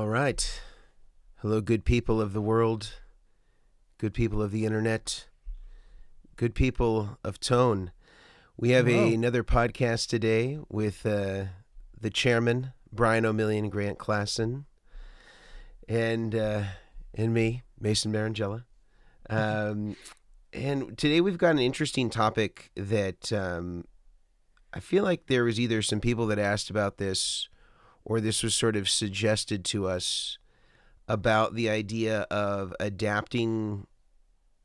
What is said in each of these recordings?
All right. Hello, good people of the world, good people of the internet, good people of tone. We have Hello. another podcast today with the chairman, Brian Omilion, Grant Klassen, and me, Mason Marangella. And today we've got an interesting topic that I feel like there was either some people that asked about this or this was sort of suggested to us about the idea of adapting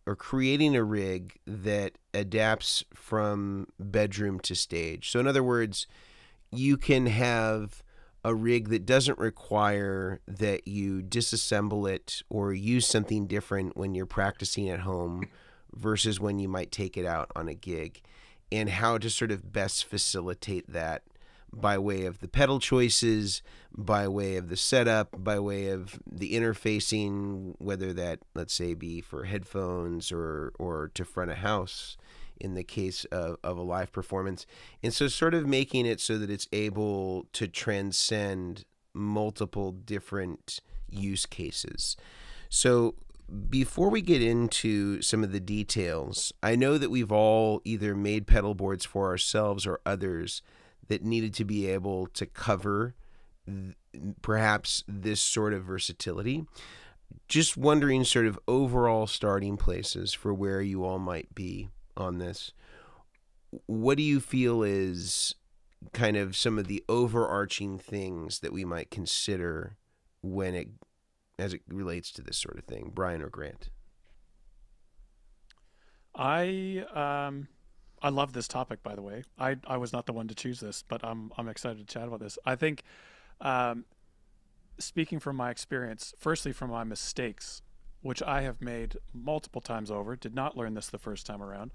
or creating a rig that adapts from bedroom to stage. So in other words, you can have a rig that doesn't require that you disassemble it or use something different when you're practicing at home versus when you might take it out on a gig, and how to sort of best facilitate that by way of the pedal choices, by way of the setup, by way of the interfacing, whether that, let's say, be for headphones or to front a house in the case of a live performance. And so sort of making it so that it's able to transcend multiple different use cases. So before we get into some of the details, I know that we've all either made pedal boards for ourselves or others that needed to be able to cover perhaps this sort of versatility. Just wondering sort of overall starting places for where you all might be on this. What do you feel is kind of some of the overarching things that we might consider as it relates to this sort of thing? Brian or Grant? I love this topic, by the way. I was not the one to choose this, but I'm excited to chat about this. I think, um, speaking from my experience, firstly from my mistakes, which I have made multiple times over, did not learn this the first time around.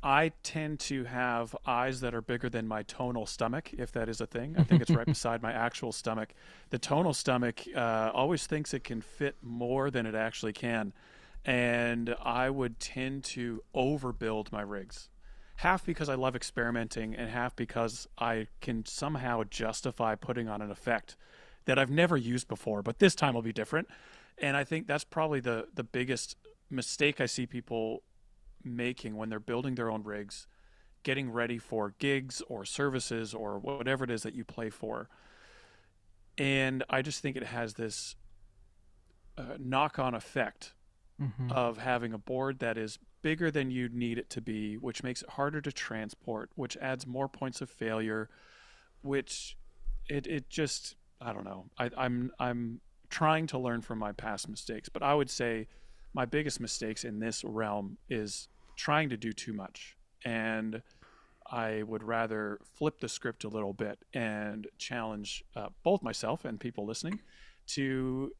I tend to have eyes that are bigger than my tonal stomach, if that is a thing. I think it's right beside my actual stomach. The tonal stomach always thinks it can fit more than it actually can. And I would tend to overbuild my rigs. Half because I love experimenting, and half because I can somehow justify putting on an effect that I've never used before, but this time will be different. And I think that's probably the biggest mistake I see people making when they're building their own rigs, getting ready for gigs or services or whatever it is that you play for. And I just think it has this knock-on effect Mm-hmm. of having a board that is bigger than you need it to be, which makes it harder to transport, which adds more points of failure, which it just, I don't know. I'm trying to learn from my past mistakes, but I would say my biggest mistakes in this realm is trying to do too much. And I would rather flip the script a little bit and challenge both myself and people listening to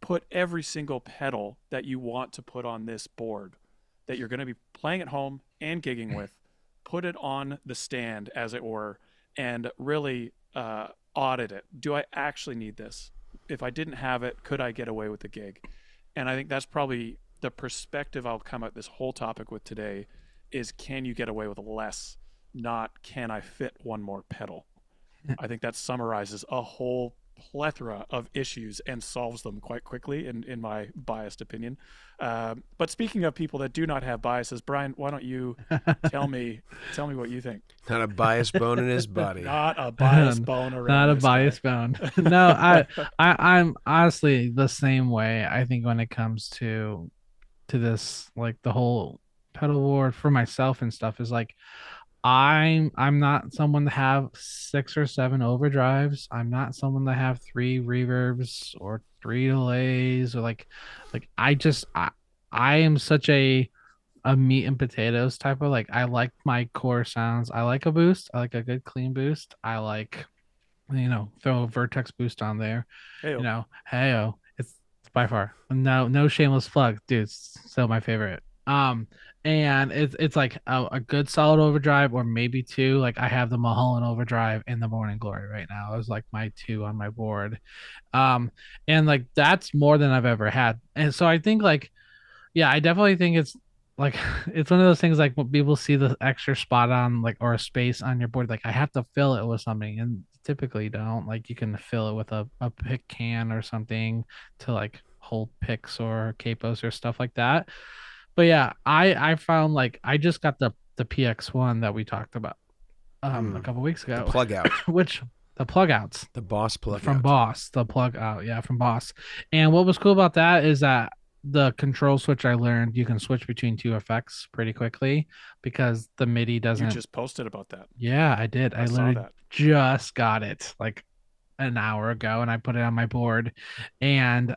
put every single pedal that you want to put on this board that you're going to be playing at home and gigging with, put it on the stand, as it were, and really audit it. Do I actually need this? If I didn't have it, could I get away with the gig? And I think that's probably the perspective I'll come at this whole topic with today is, can you get away with less, not can I fit one more pedal? I think that summarizes a whole plethora of issues and solves them quite quickly, in my biased opinion. But speaking of people that do not have biases, Brian, why don't you tell me what you think? Not a biased bone in his body. Not a biased bone around Not a this bias guy. bound. No, I'm honestly the same way. I think when it comes to this, like the whole pedal board for myself and stuff is like I'm not someone to have 6 or 7 overdrives. I'm not someone to have 3 reverbs or 3 delays or like I am such a meat and potatoes type of, like, I like my core sounds. I like a boost. I like a good clean boost. I like, throw a Vertex boost on there. Hey, Hey, it's by far no shameless plug, dude. It's still my favorite. And it's like a good solid overdrive or maybe two. Like I have the Mulholland overdrive and the Morning Glory right now. It was like my two on my board. Um, and like that's more than I've ever had. And so I think, like, yeah, I definitely think it's like it's one of those things, like when people see the extra spot on, like, or a space on your board, like I have to fill it with something. And typically don't. Like you can fill it with a pick can or something to like hold picks or capos or stuff like that. But yeah, I found like I just got the PX1 that we talked about a couple weeks The ago, plug out. which the plug outs The Boss plug from out. Boss, the plug out, yeah, from Boss. And what was cool about that is that the control switch I learned you can switch between two effects pretty quickly because the MIDI You doesn't. just posted about that. Yeah, I did. I saw literally that. just got it like an hour ago and I put it on my board and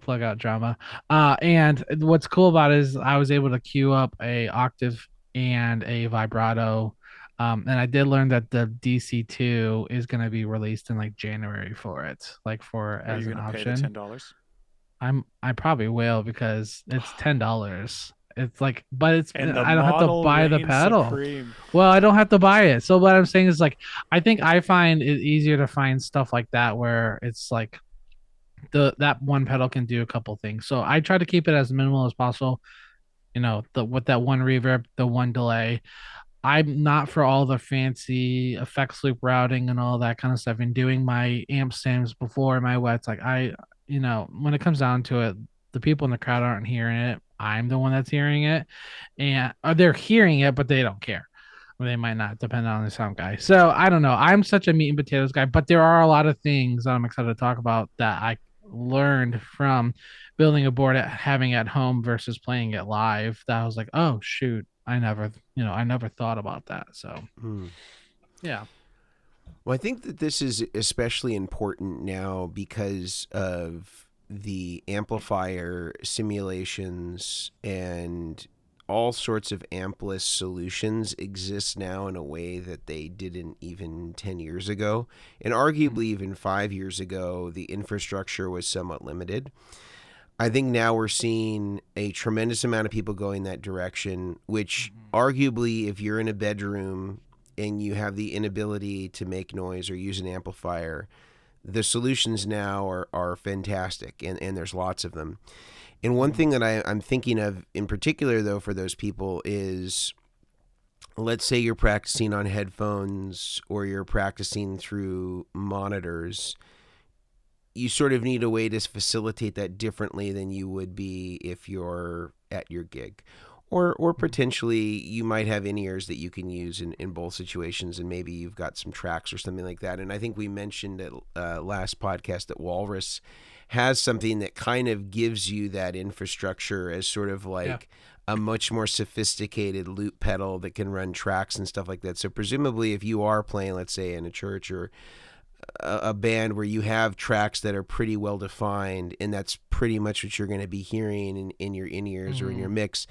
plug out drama. And what's cool about it is I was able to queue up a octave and a vibrato. And I did learn that the DC2 is going to be released in like January for it, like for Are as you an going to pay the option. $10? I probably will because it's $10. It's like, but it's And the I don't have to model buy the reigns pedal. supreme. Well, I don't have to buy it. So what I'm saying is like I think I find it easier to find stuff like that where it's like that one pedal can do a couple things. So I try to keep it as minimal as possible. You know, with that one reverb, the one delay. I'm not for all the fancy effects loop routing and all that kind of stuff. And doing my amp stems before my wets, like when it comes down to it, the people in the crowd aren't hearing it. I'm the one that's hearing it, and they're hearing it, but they don't care. Or they might not, depending on the sound guy. So I don't know. I'm such a meat and potatoes guy, but there are a lot of things that I'm excited to talk about that I learned from building a board having at home versus playing it live. That I was like, oh shoot, I never thought about that. So yeah. Well, I think that this is especially important now because of the amplifier simulations and all sorts of ampless solutions exist now in a way that they didn't even 10 years ago. And arguably even 5 years ago, the infrastructure was somewhat limited. I think now we're seeing a tremendous amount of people going that direction, which arguably if you're in a bedroom and you have the inability to make noise or use an amplifier, the solutions now are fantastic, and there's lots of them. And one thing that I'm thinking of in particular, though, for those people is, let's say you're practicing on headphones or you're practicing through monitors. You sort of need a way to facilitate that differently than you would be if you're at your gig. Or potentially you might have in-ears that you can use in both situations, and maybe you've got some tracks or something like that. And I think we mentioned at last podcast that Walrus has something that kind of gives you that infrastructure as sort of like a much more sophisticated loop pedal that can run tracks and stuff like that. So presumably if you are playing, let's say, in a church or a band where you have tracks that are pretty well defined, and that's pretty much what you're going to be hearing in your in-ears or in your mix,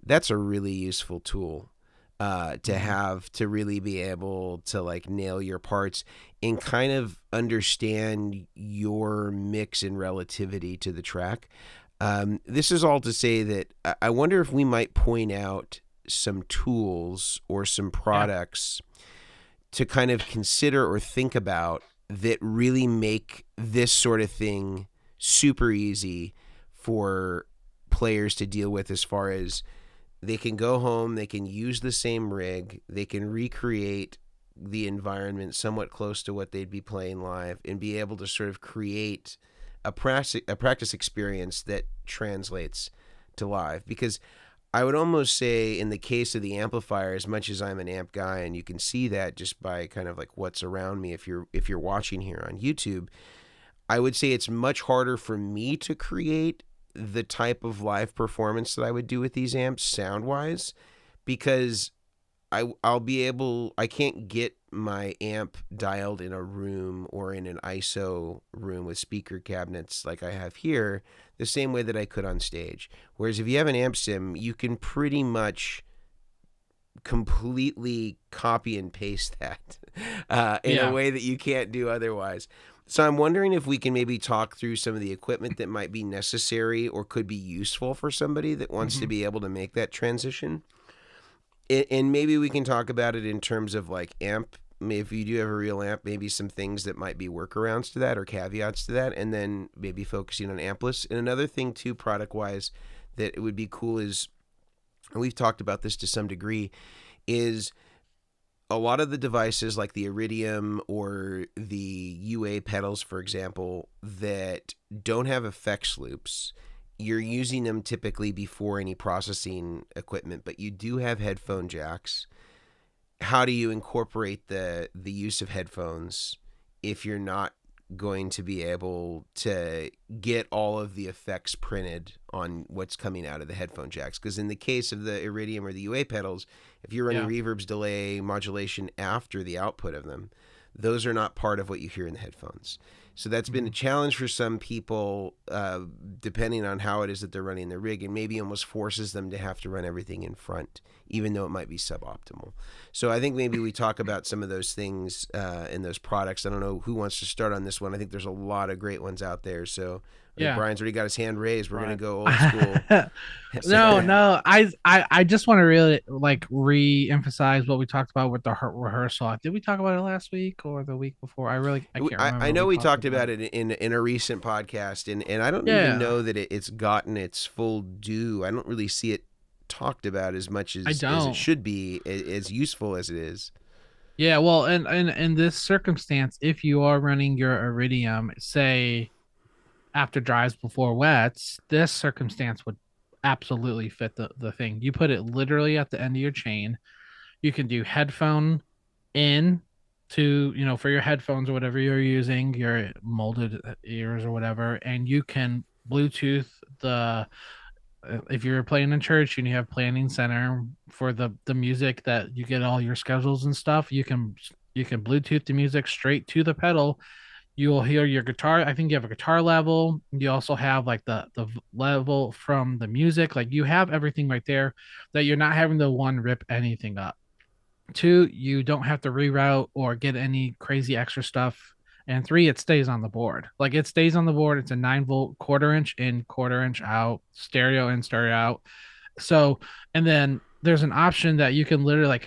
that's a really useful tool to have to really be able to like nail your parts and kind of understand your mix and relativity to the track. This is all to say that I wonder if we might point out some tools or some products to kind of consider or think about that really make this sort of thing super easy for players to deal with, as far as they can go home, they can use the same rig, they can recreate the environment somewhat close to what they'd be playing live, and be able to sort of create a practice experience that translates to live. Because I would almost say in the case of the amplifier, as much as I'm an amp guy, and you can see that just by kind of like what's around me if you're watching here on YouTube, I would say it's much harder for me to create the type of live performance that I would do with these amps sound-wise, because I can't get my amp dialed in a room or in an ISO room with speaker cabinets like I have here the same way that I could on stage. Whereas if you have an amp sim, you can pretty much completely copy and paste that in a way that you can't do otherwise. So I'm wondering if we can maybe talk through some of the equipment that might be necessary or could be useful for somebody that wants to be able to make that transition. And maybe we can talk about it in terms of like amp. If you do have a real amp, maybe some things that might be workarounds to that or caveats to that, and then maybe focusing on ampless. And another thing too, product-wise, that it would be cool is, and we've talked about this to some degree, is a lot of the devices like the Iridium or the UA pedals, for example, that don't have effects loops, you're using them typically before any processing equipment, but you do have headphone jacks. How do you incorporate the use of headphones if you're not going to be able to get all of the effects printed on what's coming out of the headphone jacks? Because in the case of the Iridium or the UA pedals, if you're running reverbs, delay, modulation after the output of them, those are not part of what you hear in the headphones. So that's been a challenge for some people, depending on how it is that they're running the rig, and maybe almost forces them to have to run everything in front, even though it might be suboptimal. So I think maybe we talk about some of those things in those products. I don't know who wants to start on this one. I think there's a lot of great ones out there. So I think Brian's already got his hand raised. We're going to go old school. No. I just want to really like re-emphasize what we talked about with the rehearsal. Did we talk about it last week or the week before? I can't remember. I know we talked about it in a recent podcast, and I don't even know that it's gotten its full due. I don't really see it talked about as much as it should be, as useful as it is. Yeah, well, and in this circumstance, if you are running your Iridium, say after dries before wets, this circumstance would absolutely fit the thing. You put it literally at the end of your chain. You can do headphone in to, for your headphones or whatever you're using, your molded ears or whatever, and you can Bluetooth if you're playing in church and you have planning center for the music that you get all your schedules and stuff, you can Bluetooth the music straight to the pedal. You will hear your guitar. I think you have a guitar level. You also have like the level from the music. Like you have everything right there that you're not having to rip anything up. 2, you don't have to reroute or get any crazy extra stuff. And 3, it stays on the board. Like it stays on the board. It's a 9-volt, quarter-inch in, quarter-inch out, stereo in, stereo out. So, and then there's an option that you can literally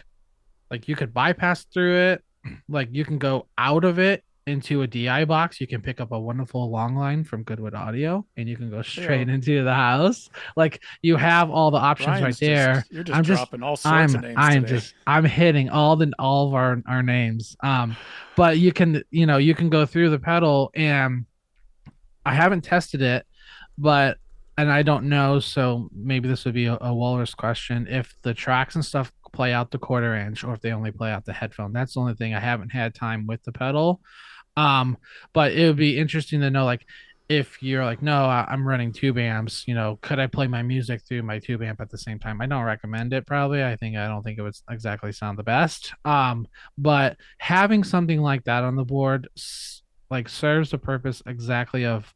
like you could bypass through it. Like you can go out of it into a DI box. You can pick up a wonderful long line from Goodwood Audio and you can go straight into the house. Like you have all the options right there. You're just dropping all sorts of names today. I'm hitting all of our names. But you can go through the pedal, and I haven't tested it, and I don't know, so maybe this would be a Walrus question. If the tracks and stuff play out the quarter-inch or if they only play out the headphone. That's the only thing I haven't had time with the pedal. But it would be interesting to know, like, if you're like, no, I'm running tube amps, could I play my music through my tube amp at the same time? I don't recommend it, probably. I don't think it would exactly sound the best. But having something like that on the board, like, serves the purpose exactly of,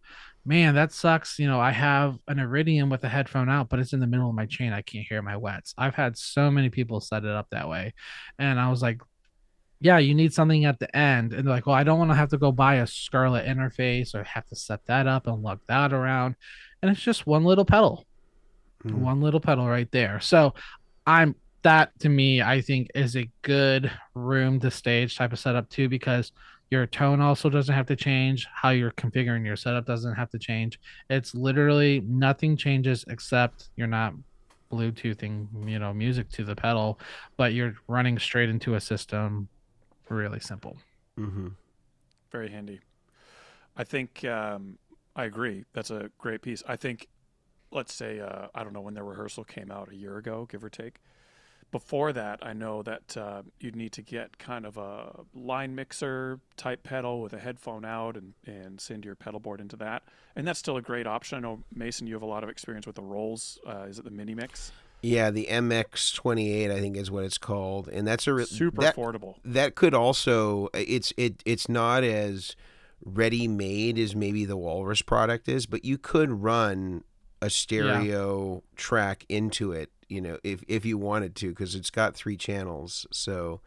man, that sucks. I have an Iridium with a headphone out, but it's in the middle of my chain. I can't hear my wets. I've had so many people set it up that way. And I was like, yeah, you need something at the end. And they're like, well, I don't want to have to go buy a Scarlett interface or have to set that up and lug that around. And it's just one little pedal, one little pedal right there. So that to me, I think is a good room to stage type of setup too, because your tone also doesn't have to change. How you're configuring your setup doesn't have to change. It's literally nothing changes except you're not Bluetoothing, music to the pedal, but you're running straight into a system. Really simple. Very handy. I think I agree. That's a great piece. I think, let's say, I don't know when their rehearsal came out, a year ago, give or take. Before that, I know that you'd need to get kind of a line mixer type pedal with a headphone out and send your pedal board into that. And that's still a great option. I know, Mason, you have a lot of experience with the Rolls. Is it the Mini Mix? Yeah, the MX28, I think, is what it's called, and that's super affordable. That could also it's not as ready-made as maybe the Walrus product is, but you could run a stereo track into it, if you wanted to, because it's got 3 channels. So,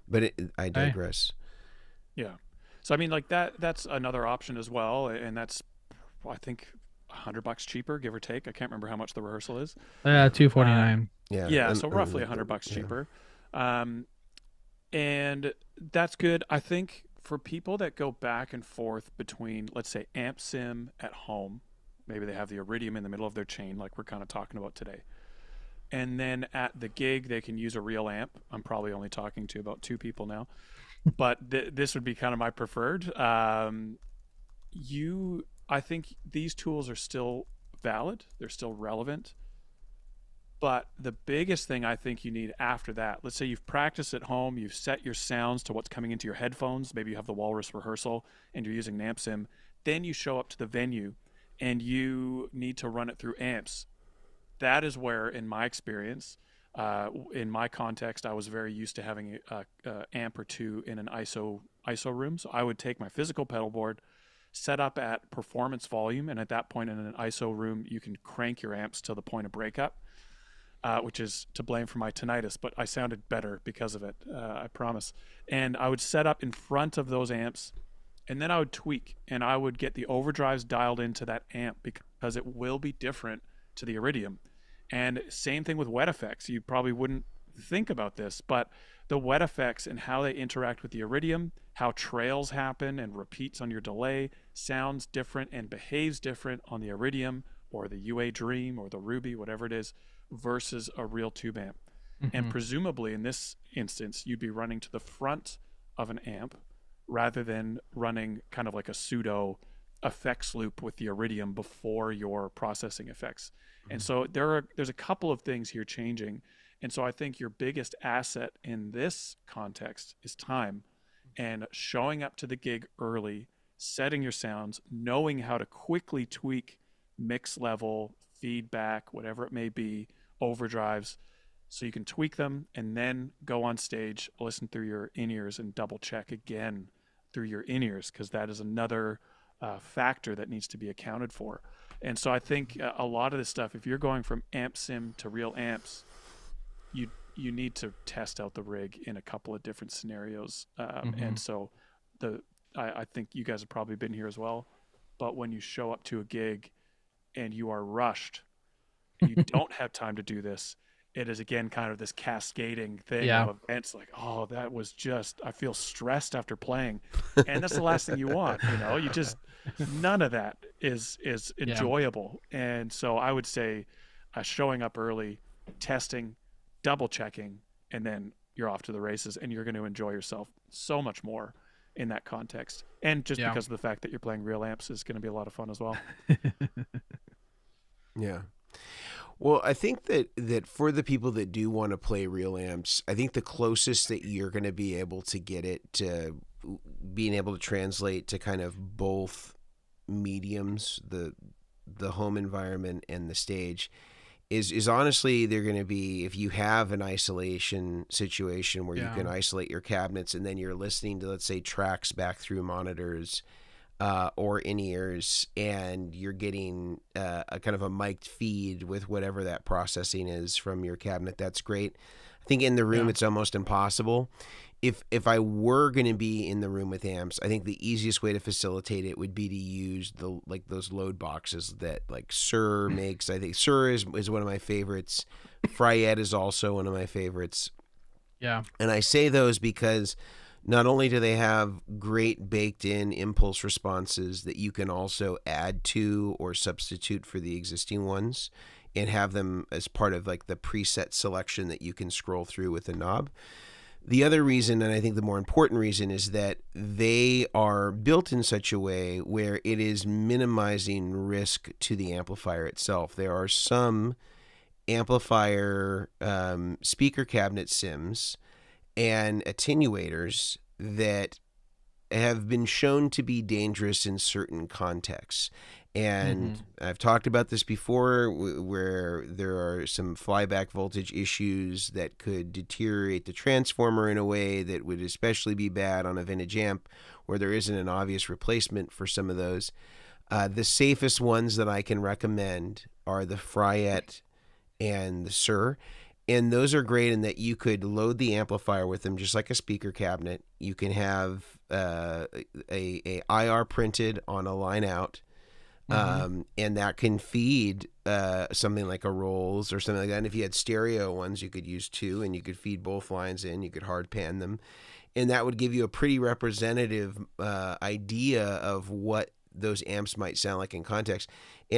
but I digress. Yeah, so I mean, like that's another option as well, and that's, I think, $100 cheaper, give or take. I can't remember how much the rehearsal is. $249. Yeah, so roughly $100 cheaper. And that's good. I think for people that go back and forth between, let's say, amp sim at home, maybe they have the Iridium in the middle of their chain, like we're kind of talking about today. and then at the gig they can use a real amp. I'm probably only talking to about 2 people now, but this would be kind of my preferred. I think these tools are still valid, they're still relevant, but the biggest thing I think you need after that, let's say you've practiced at home, you've set your sounds to what's coming into your headphones, maybe you have the Walrus rehearsal and you're using an amp sim, then you show up to the venue and you need to run it through amps. That is where, in my experience, in my context, I was very used to having a amp or two in an ISO room. So I would take my physical pedal board, set up at performance volume, and at that point in an ISO room, you can crank your amps to the point of breakup, which is to blame for my tinnitus, but I sounded better because of it, I promise. And I would set up in front of those amps, and then I would tweak, and I would get the overdrives dialed into that amp because it will be different to the Iridium. And same thing with wet effects. You probably wouldn't think about this, but the wet effects and how they interact with the Iridium, how trails happen and repeats on your delay, sounds different and behaves different on the Iridium or the UA Dream or the Ruby, whatever it is, versus a real tube amp. Mm-hmm. And presumably in this instance, you'd be running to the front of an amp rather than running kind of like a pseudo effects loop with the Iridium before you're processing effects. And so there's a couple of things here changing. And so I think your biggest asset in this context is time and showing up to the gig early, setting your sounds, knowing how to quickly tweak mix level, feedback, whatever it may be, overdrives, so you can tweak them and then go on stage, listen through your in-ears and double check again through your in-ears, because that is another factor that needs to be accounted for. And so I think a lot of this stuff, if you're going from amp sim to real amps, you need to test out the rig in a couple of different scenarios. And so I think you guys have probably been here as well, but when you show up to a gig and you are rushed and you don't have time to do this, it is again kind of this cascading thing of events like, oh, that was just, I feel stressed after playing. And that's the last thing you want, you just, none of that is enjoyable. And so I would say showing up early, testing, double checking, and then you're off to the races, and you're going to enjoy yourself so much more in that context. And just because of the fact that you're playing real amps is going to be a lot of fun as well. Yeah. Well, I think that for the people that do want to play real amps, I think the closest that you're going to be able to get it to being able to translate to kind of both mediums, the home environment and the stage, is honestly they're going to be, if you have an isolation situation where you can isolate your cabinets and then you're listening to, let's say, tracks back through monitors or in-ears, and you're getting a kind of a mic'd feed with whatever that processing is from your cabinet, that's great. I think in the room it's almost impossible. If I were going to be in the room with amps, I think the easiest way to facilitate it would be to use those load boxes that like Sir makes. I think Sir is one of my favorites. Fryette is also one of my favorites. Yeah. And I say those because not only do they have great baked-in impulse responses that you can also add to or substitute for the existing ones and have them as part of like the preset selection that you can scroll through with a knob. The other reason, and I think the more important reason, is that they are built in such a way where it is minimizing risk to the amplifier itself. There are some amplifier speaker cabinet sims and attenuators that have been shown to be dangerous in certain contexts. And I've talked about this before, where there are some flyback voltage issues that could deteriorate the transformer in a way that would especially be bad on a vintage amp where there isn't an obvious replacement for some of those. The safest ones that I can recommend are the Fryette and the Sir. And those are great in that you could load the amplifier with them just like a speaker cabinet. You can have a IR printed on a line out. And that can feed something like a Rolls or something like that. And if you had stereo ones, you could use two, and you could feed both lines in. You could hard pan them, and that would give you a pretty representative idea of what those amps might sound like in context.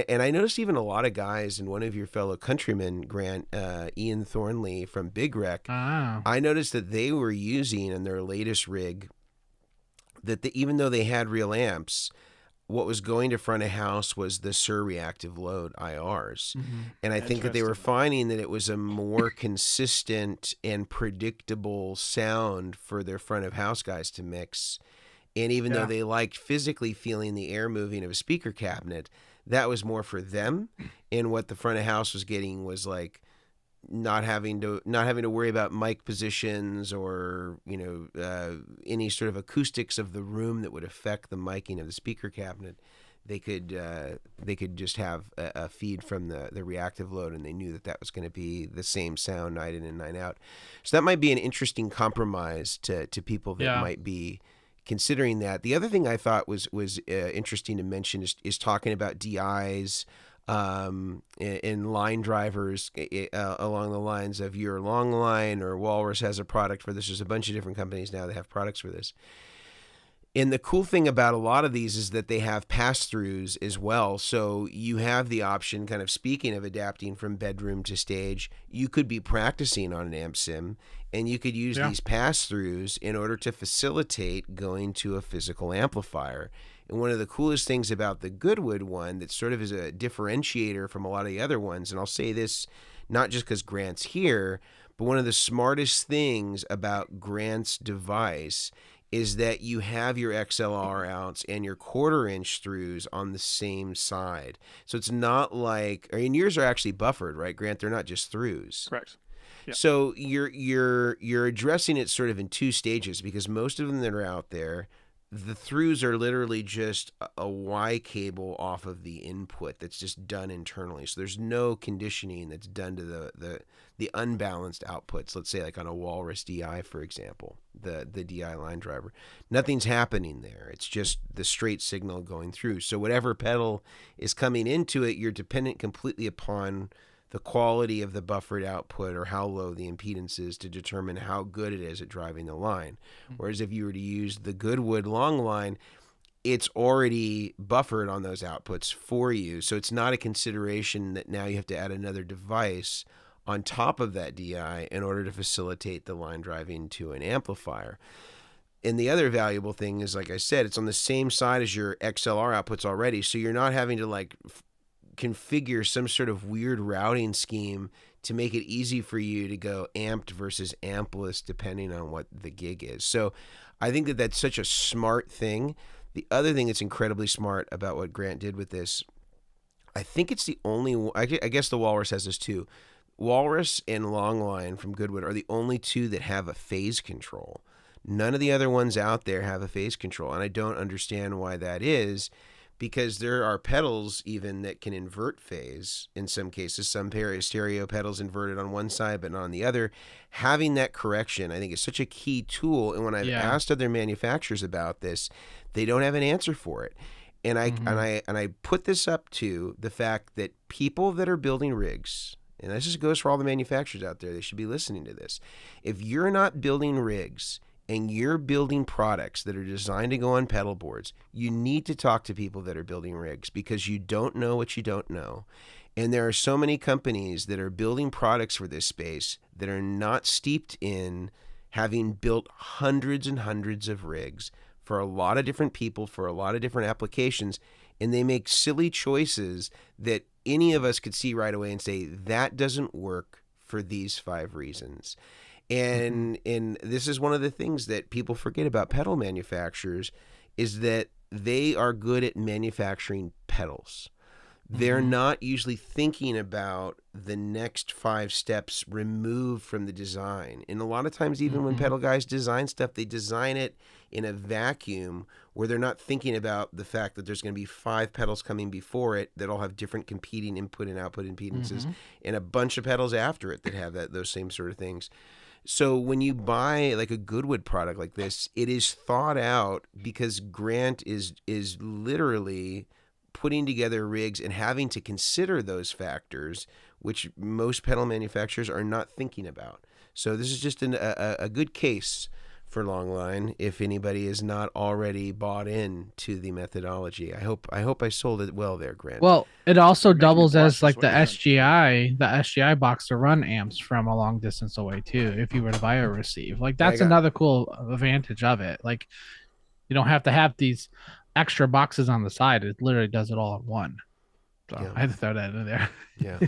And I noticed even a lot of guys, and one of your fellow countrymen, Grant, Ian Thornley from Big Wreck, Ah. I noticed that they were using in their latest rig that even though they had real amps, what was going to front of house was the surreactive load IRs. And I think that they were finding that it was a more consistent and predictable sound for their front of house guys to mix. And even though they liked physically feeling the air moving of a speaker cabinet, that was more for them. And what the front of house was getting was like not having to worry about mic positions or any sort of acoustics of the room that would affect the miking of the speaker cabinet. They could just have a feed from the reactive load, and they knew that was going to be the same sound night in and night out. So that might be an interesting compromise to people that might be considering that. The other thing I thought was interesting to mention is talking about DIs and line drivers along the lines of your Long Line, or Walrus has a product for this. There's a bunch of different companies now that have products for this. And the cool thing about a lot of these is that they have pass-throughs as well. So you have the option, kind of speaking of adapting from bedroom to stage, you could be practicing on an amp sim, and you could use these pass-throughs in order to facilitate going to a physical amplifier. And one of the coolest things about the Goodwood one that sort of is a differentiator from a lot of the other ones, and I'll say this not just because Grant's here, but one of the smartest things about Grant's device is that you have your XLR outs and your 1/4 inch throughs on the same side. So it's not like, yours are actually buffered, right, Grant? They're not just throughs. Correct. Yeah. So you're addressing it sort of in two stages, because most of them that are out there, the throughs are literally just a Y cable off of the input that's just done internally. So there's no conditioning that's done to the unbalanced outputs. Let's say like on a Walrus DI, for example, the DI line driver. Nothing's happening there. It's just the straight signal going through. So whatever pedal is coming into it, you're dependent completely upon the quality of the buffered output or how low the impedance is to determine how good it is at driving the line. Whereas if you were to use the Goodwood long line, it's already buffered on those outputs for you. So it's not a consideration that now you have to add another device on top of that DI in order to facilitate the line driving to an amplifier. And the other valuable thing is, like I said, it's on the same side as your XLR outputs already. So you're not having to configure some sort of weird routing scheme to make it easy for you to go amped versus ampless depending on what the gig is. So I think that that's such a smart thing. The other thing that's incredibly smart about what Grant did with this, I think it's the only, I guess the Walrus has this too. Walrus and Longline from Goodwood are the only two that have a phase control. None of the other ones out there have a phase control, and I don't understand why that is, because there are pedals even that can invert phase in some cases. Some pair of stereo pedals inverted on one side but not on the other. Having that correction, I think, is such a key tool. And when I've asked other manufacturers about this, they don't have an answer for it. And I put this up to the fact that people that are building rigs, and this just goes for all the manufacturers out there, they should be listening to this. If you're not building rigs and you're building products that are designed to go on pedal boards, you need to talk to people that are building rigs, because you don't know what you don't know. And there are so many companies that are building products for this space that are not steeped in having built hundreds and hundreds of rigs for a lot of different people, for a lot of different applications, and they make silly choices that any of us could see right away and say, that doesn't work for these 5 reasons. And this is one of the things that people forget about pedal manufacturers, is that they are good at manufacturing pedals. They're not usually thinking about the next 5 steps removed from the design. And a lot of times, even when pedal guys design stuff, they design it in a vacuum where they're not thinking about the fact that there's going to be 5 pedals coming before it that all have different competing input and output impedances, and a bunch of pedals after it that have those same sort of things. So when you buy like a Goodwood product like this, it is thought out, because Grant is literally putting together rigs and having to consider those factors, which most pedal manufacturers are not thinking about. So this is just a good case for Longline if anybody is not already bought in to the methodology. I hope I sold it well there, Grant. Well, it also You're making me doubles blush as is like what the you're doing. SGI box to run amps from a long distance away too, if you were to buy or receive. Like Yeah, I that's got another cool advantage of it. Like you don't have to have these extra boxes on the side. It literally does it all in one. So yeah, I had to throw that in there. yeah.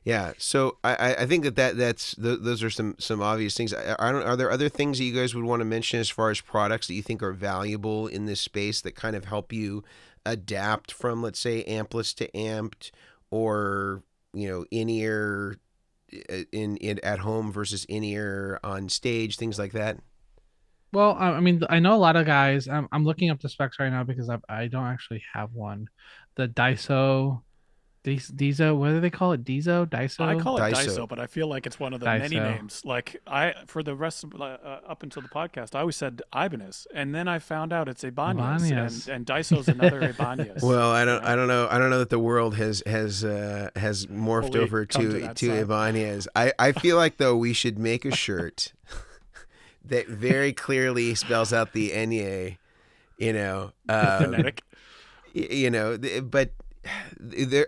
Yeah, so I think that's those are some obvious things. I don't. Are there other things that you guys would want to mention as far as products that you think are valuable in this space that kind of help you adapt from, let's say, ampless to amped, or in ear in at home versus in ear on stage, things like that. Well, I mean, I know a lot of guys. I'm looking up the specs right now because I don't actually have one. The Daiso, Dizo, what do they call it? I Daiso, call it Daiso. Daiso, but I feel like it's one of the many Daiso. names. Like for the rest of up until the podcast, I always said Ibanez, and then I found out it's Ibanez, Ibanez. and Daiso's another Ibanez. Well, I don't you know? know. I don't know that the world has morphed Fully over come to to that to side. Ibanez. I feel like though we should make a shirt that very clearly spells out the Enye, Phonetic. but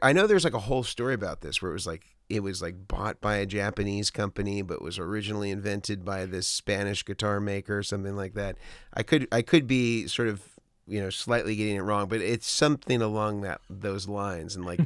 I know there's like a whole story about this where it was like bought by a Japanese company, but was originally invented by this Spanish guitar maker or something like that. I could be sort of slightly getting it wrong, but it's something along those lines. And like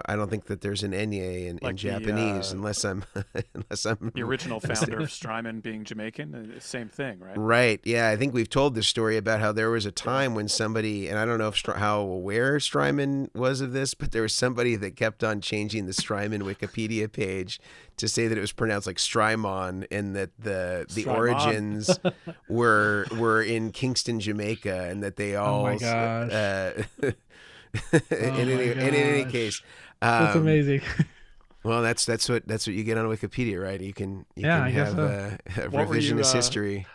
I don't think that there's an Enye in Like Japanese unless I'm the original founder of Strymon being Jamaican, same thing, right? Right. Yeah, I think we've told this story about how there was a time when somebody, and I don't know how aware Strymon was of this, but there was somebody that kept on changing the Strymon Wikipedia page to say that it was pronounced like Strymon, and that the Strymon. origins were in Kingston, Jamaica, and that they all. Oh my gosh. In any case, That's amazing. well, that's what you get on Wikipedia, right? You can I guess have so. a What were you, revisionist history.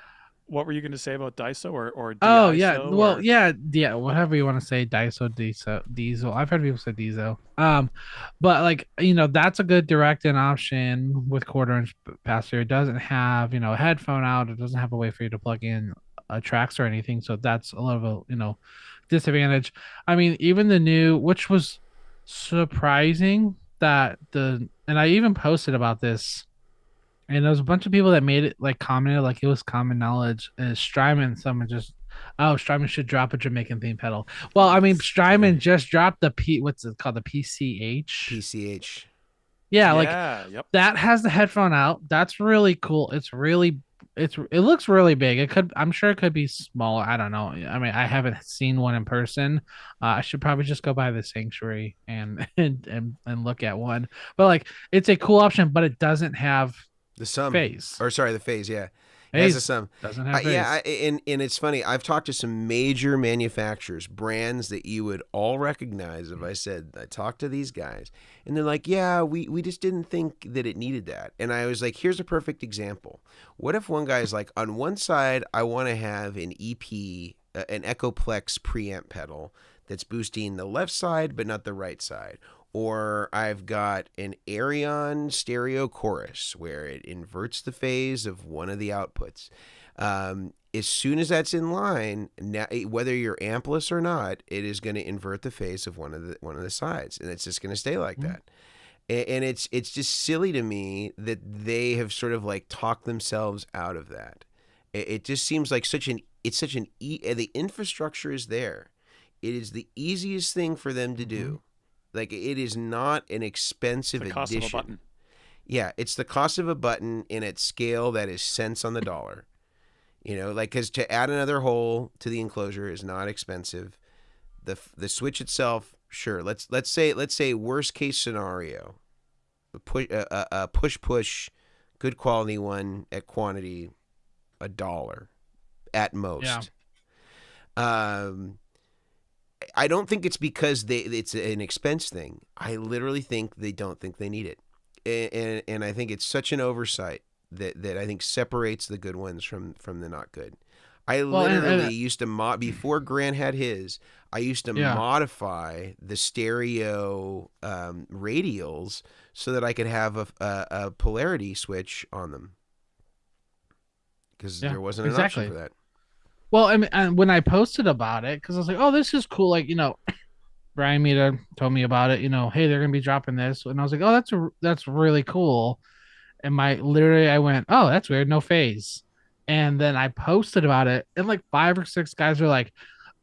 What were you going to say about Daiso or Oh yeah, Diiso well or- yeah, whatever you want to say, Daiso, Diesel. I've heard people say Diesel. But like that's a good direct-in option with quarter-inch pass-through. It doesn't have a headphone out. It doesn't have a way for you to plug in tracks or anything. So that's a little disadvantage. I mean, even the new, which was surprising that and I even posted about this. And there was a bunch of people that made it like commented like it was common knowledge. Strymon, someone just, oh, Strymon should drop a Jamaican theme pedal. Well, I mean, Strymon just dropped what's it called, the PCH. PCH. Yeah, like Yep. that has the headphone out. That's really cool. It looks really big. I'm sure it could be smaller. I don't know. I mean, I haven't seen one in person. I should probably just go by the Sanctuary and look at one. But like, it's a cool option, but it doesn't have The sum, phase. or sorry, the phase. Yeah, it has a Phase sum. doesn't have phase. Yeah, and it's funny. I've talked to some major manufacturers, brands that you would all recognize. If I said I talked to these guys, and they're like, "Yeah, we just didn't think that it needed that." And I was like, "Here's a perfect example. What if one guy's like, on one side, I want to have an EP, an Echoplex preamp pedal that's boosting the left side but not the right side." Or I've got an Arion stereo chorus where it inverts the phase of one of the outputs. As soon as that's in line, now, whether you're ampless or not, it is going to invert the phase of one of the sides, and it's just going to stay like that. And it's just silly to me that they have sort of like talked themselves out of that. It just seems like the infrastructure is there. It is the easiest thing for them to do. Like, it is not an expensive The cost addition. of a button. Yeah, it's the cost of a button, and at scale that is cents on the dollar. Like, because to add another hole to the enclosure is not expensive. The switch itself, sure. Let's say worst case scenario, a push good quality one at quantity, $1 at most. Yeah. I don't think it's because it's an expense thing. I literally think they don't think they need it, and I think it's such an oversight that I think separates the good ones from the not good. I literally used to before Grant had his. I used to modify the stereo radials so that I could have a polarity switch on them. because Yeah, there wasn't an option exactly. for that. Well, I mean, and when I posted about it, because I was like, "Oh, this is cool," like Brian Mita told me about it. Hey, they're gonna be dropping this, and I was like, "Oh, that's really cool." And I went, "Oh, that's weird, no phase." And then I posted about it, and like 5 or 6 guys were like,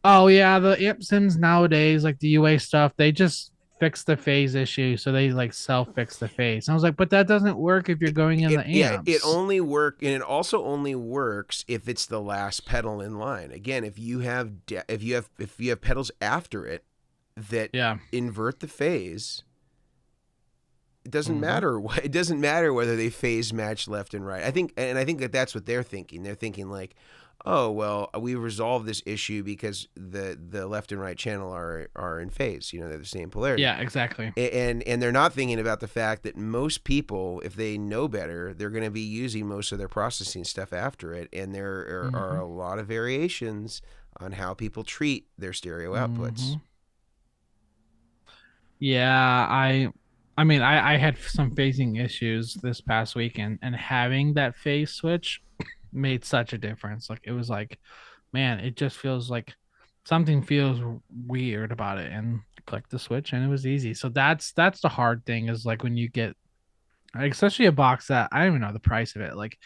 "Oh yeah, the amp sims nowadays, like the UA stuff, they just fix the phase issue, so they like self fix the phase." And I was like, "But that doesn't work if you're going in the It amps." only and it also only works if it's the last pedal in line. Again, if you have pedals after it that Yeah. invert the phase, it doesn't Mhm. matter. It doesn't matter whether they phase match left and right. I think that's what they're thinking. They're thinking like, oh well, we resolved this issue because the left and right channel are in phase. They're the same polarity. Yeah, exactly. And they're not thinking about the fact that most people, if they know better, they're going to be using most of their processing stuff after it, and there are a lot of variations on how people treat their stereo outputs. Yeah, I mean, I had some phasing issues this past week, and having that phase switch made such a difference. Like it was like, man, it just feels like something feels weird about it, and click the switch, and it was easy. So that's the hard thing is like when you get, especially a box that I don't even know the price of it. Like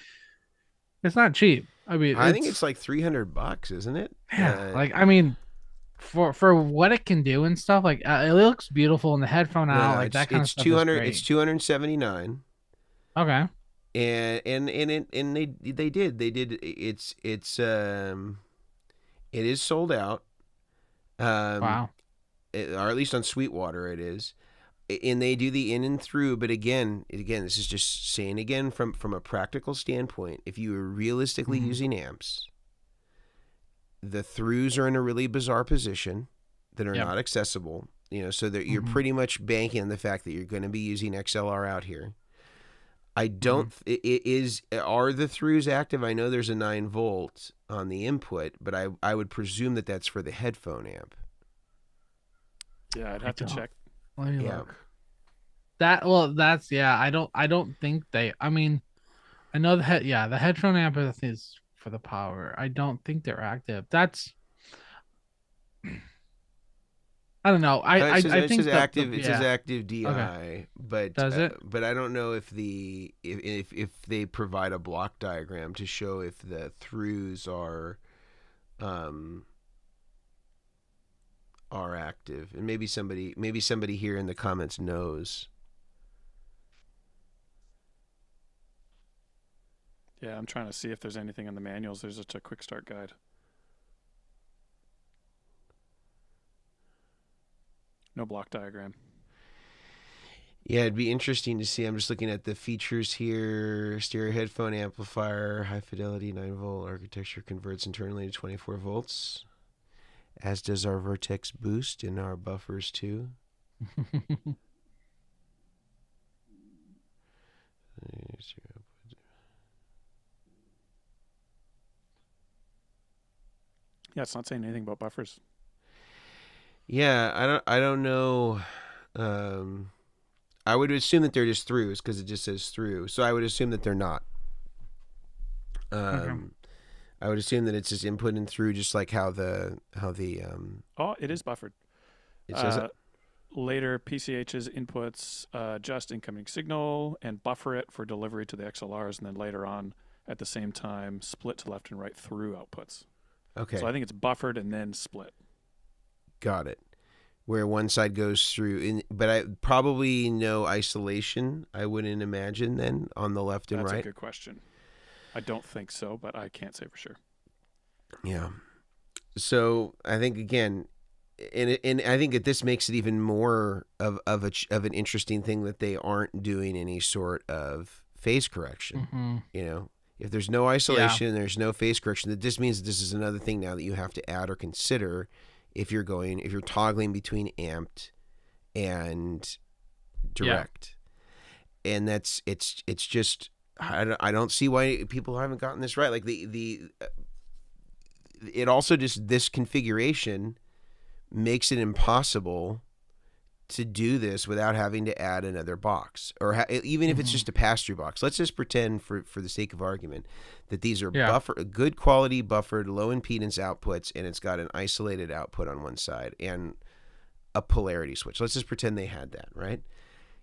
it's not cheap. I mean, I think it's like $300, isn't it? yeah. Like I mean, for what it can do and stuff, like it looks beautiful in the headphone out, like that kind of it's stuff 200. is great. It's 279. Okay. And they did it is sold out. Wow. Or at least on Sweetwater it is. And they do the in and through, but again, this is just saying again from a practical standpoint, if you are realistically using amps, the throughs are in a really bizarre position that are not accessible, so that you're pretty much banking on the fact that you're going to be using XLR out here. I don't. Are the throughs active? I know there's a 9-volt on the input, but I would presume that that's for the headphone amp. Yeah, I'd have to check. Let me look. That's I don't think they. I mean, I know the headphone amp is for the power. I don't think they're active. That's. I don't know. I think says active. it says active DI, okay. but does it? But I don't know if if they provide a block diagram to show if the throughs are active, and maybe somebody here in the comments knows. Yeah, I'm trying to see if there's anything in the manuals. There's just a quick start guide. No block diagram. Yeah, it'd be interesting to see. I'm just looking at the features here. Stereo headphone amplifier, high fidelity 9-volt architecture, converts internally to 24 volts, as does our Vertex boost and our buffers too. Yeah, it's not saying anything about buffers. Yeah, I don't know. I would assume that they're just throughs because it just says through. So I would assume that they're not. I would assume that it's just input and through, just like how the Oh, it is buffered. It says it. Later, PCH's inputs adjust incoming signal and buffer it for delivery to the XLRs, and then later on, at the same time, split to left and right through outputs. Okay. So I think it's buffered and then split. Got it. Where one side goes through, but I probably no isolation. I wouldn't imagine then on the left and right. That's a good question. I don't think so, but I can't say for sure. Yeah. So I think again, and I think that this makes it even more of an interesting thing that they aren't doing any sort of phase correction. If there's no isolation, there's no phase correction. That just means that this is another thing now that you have to add or consider if you're toggling between amped and direct. And it's just I don't see why people haven't gotten this right. Like it also just, this configuration makes it impossible to do this without having to add another box, or even if it's just a pass-through box. Let's just pretend, for the sake of argument, that these are good quality buffered low impedance outputs, and it's got an isolated output on one side and a polarity switch. Let's just pretend they had that, right?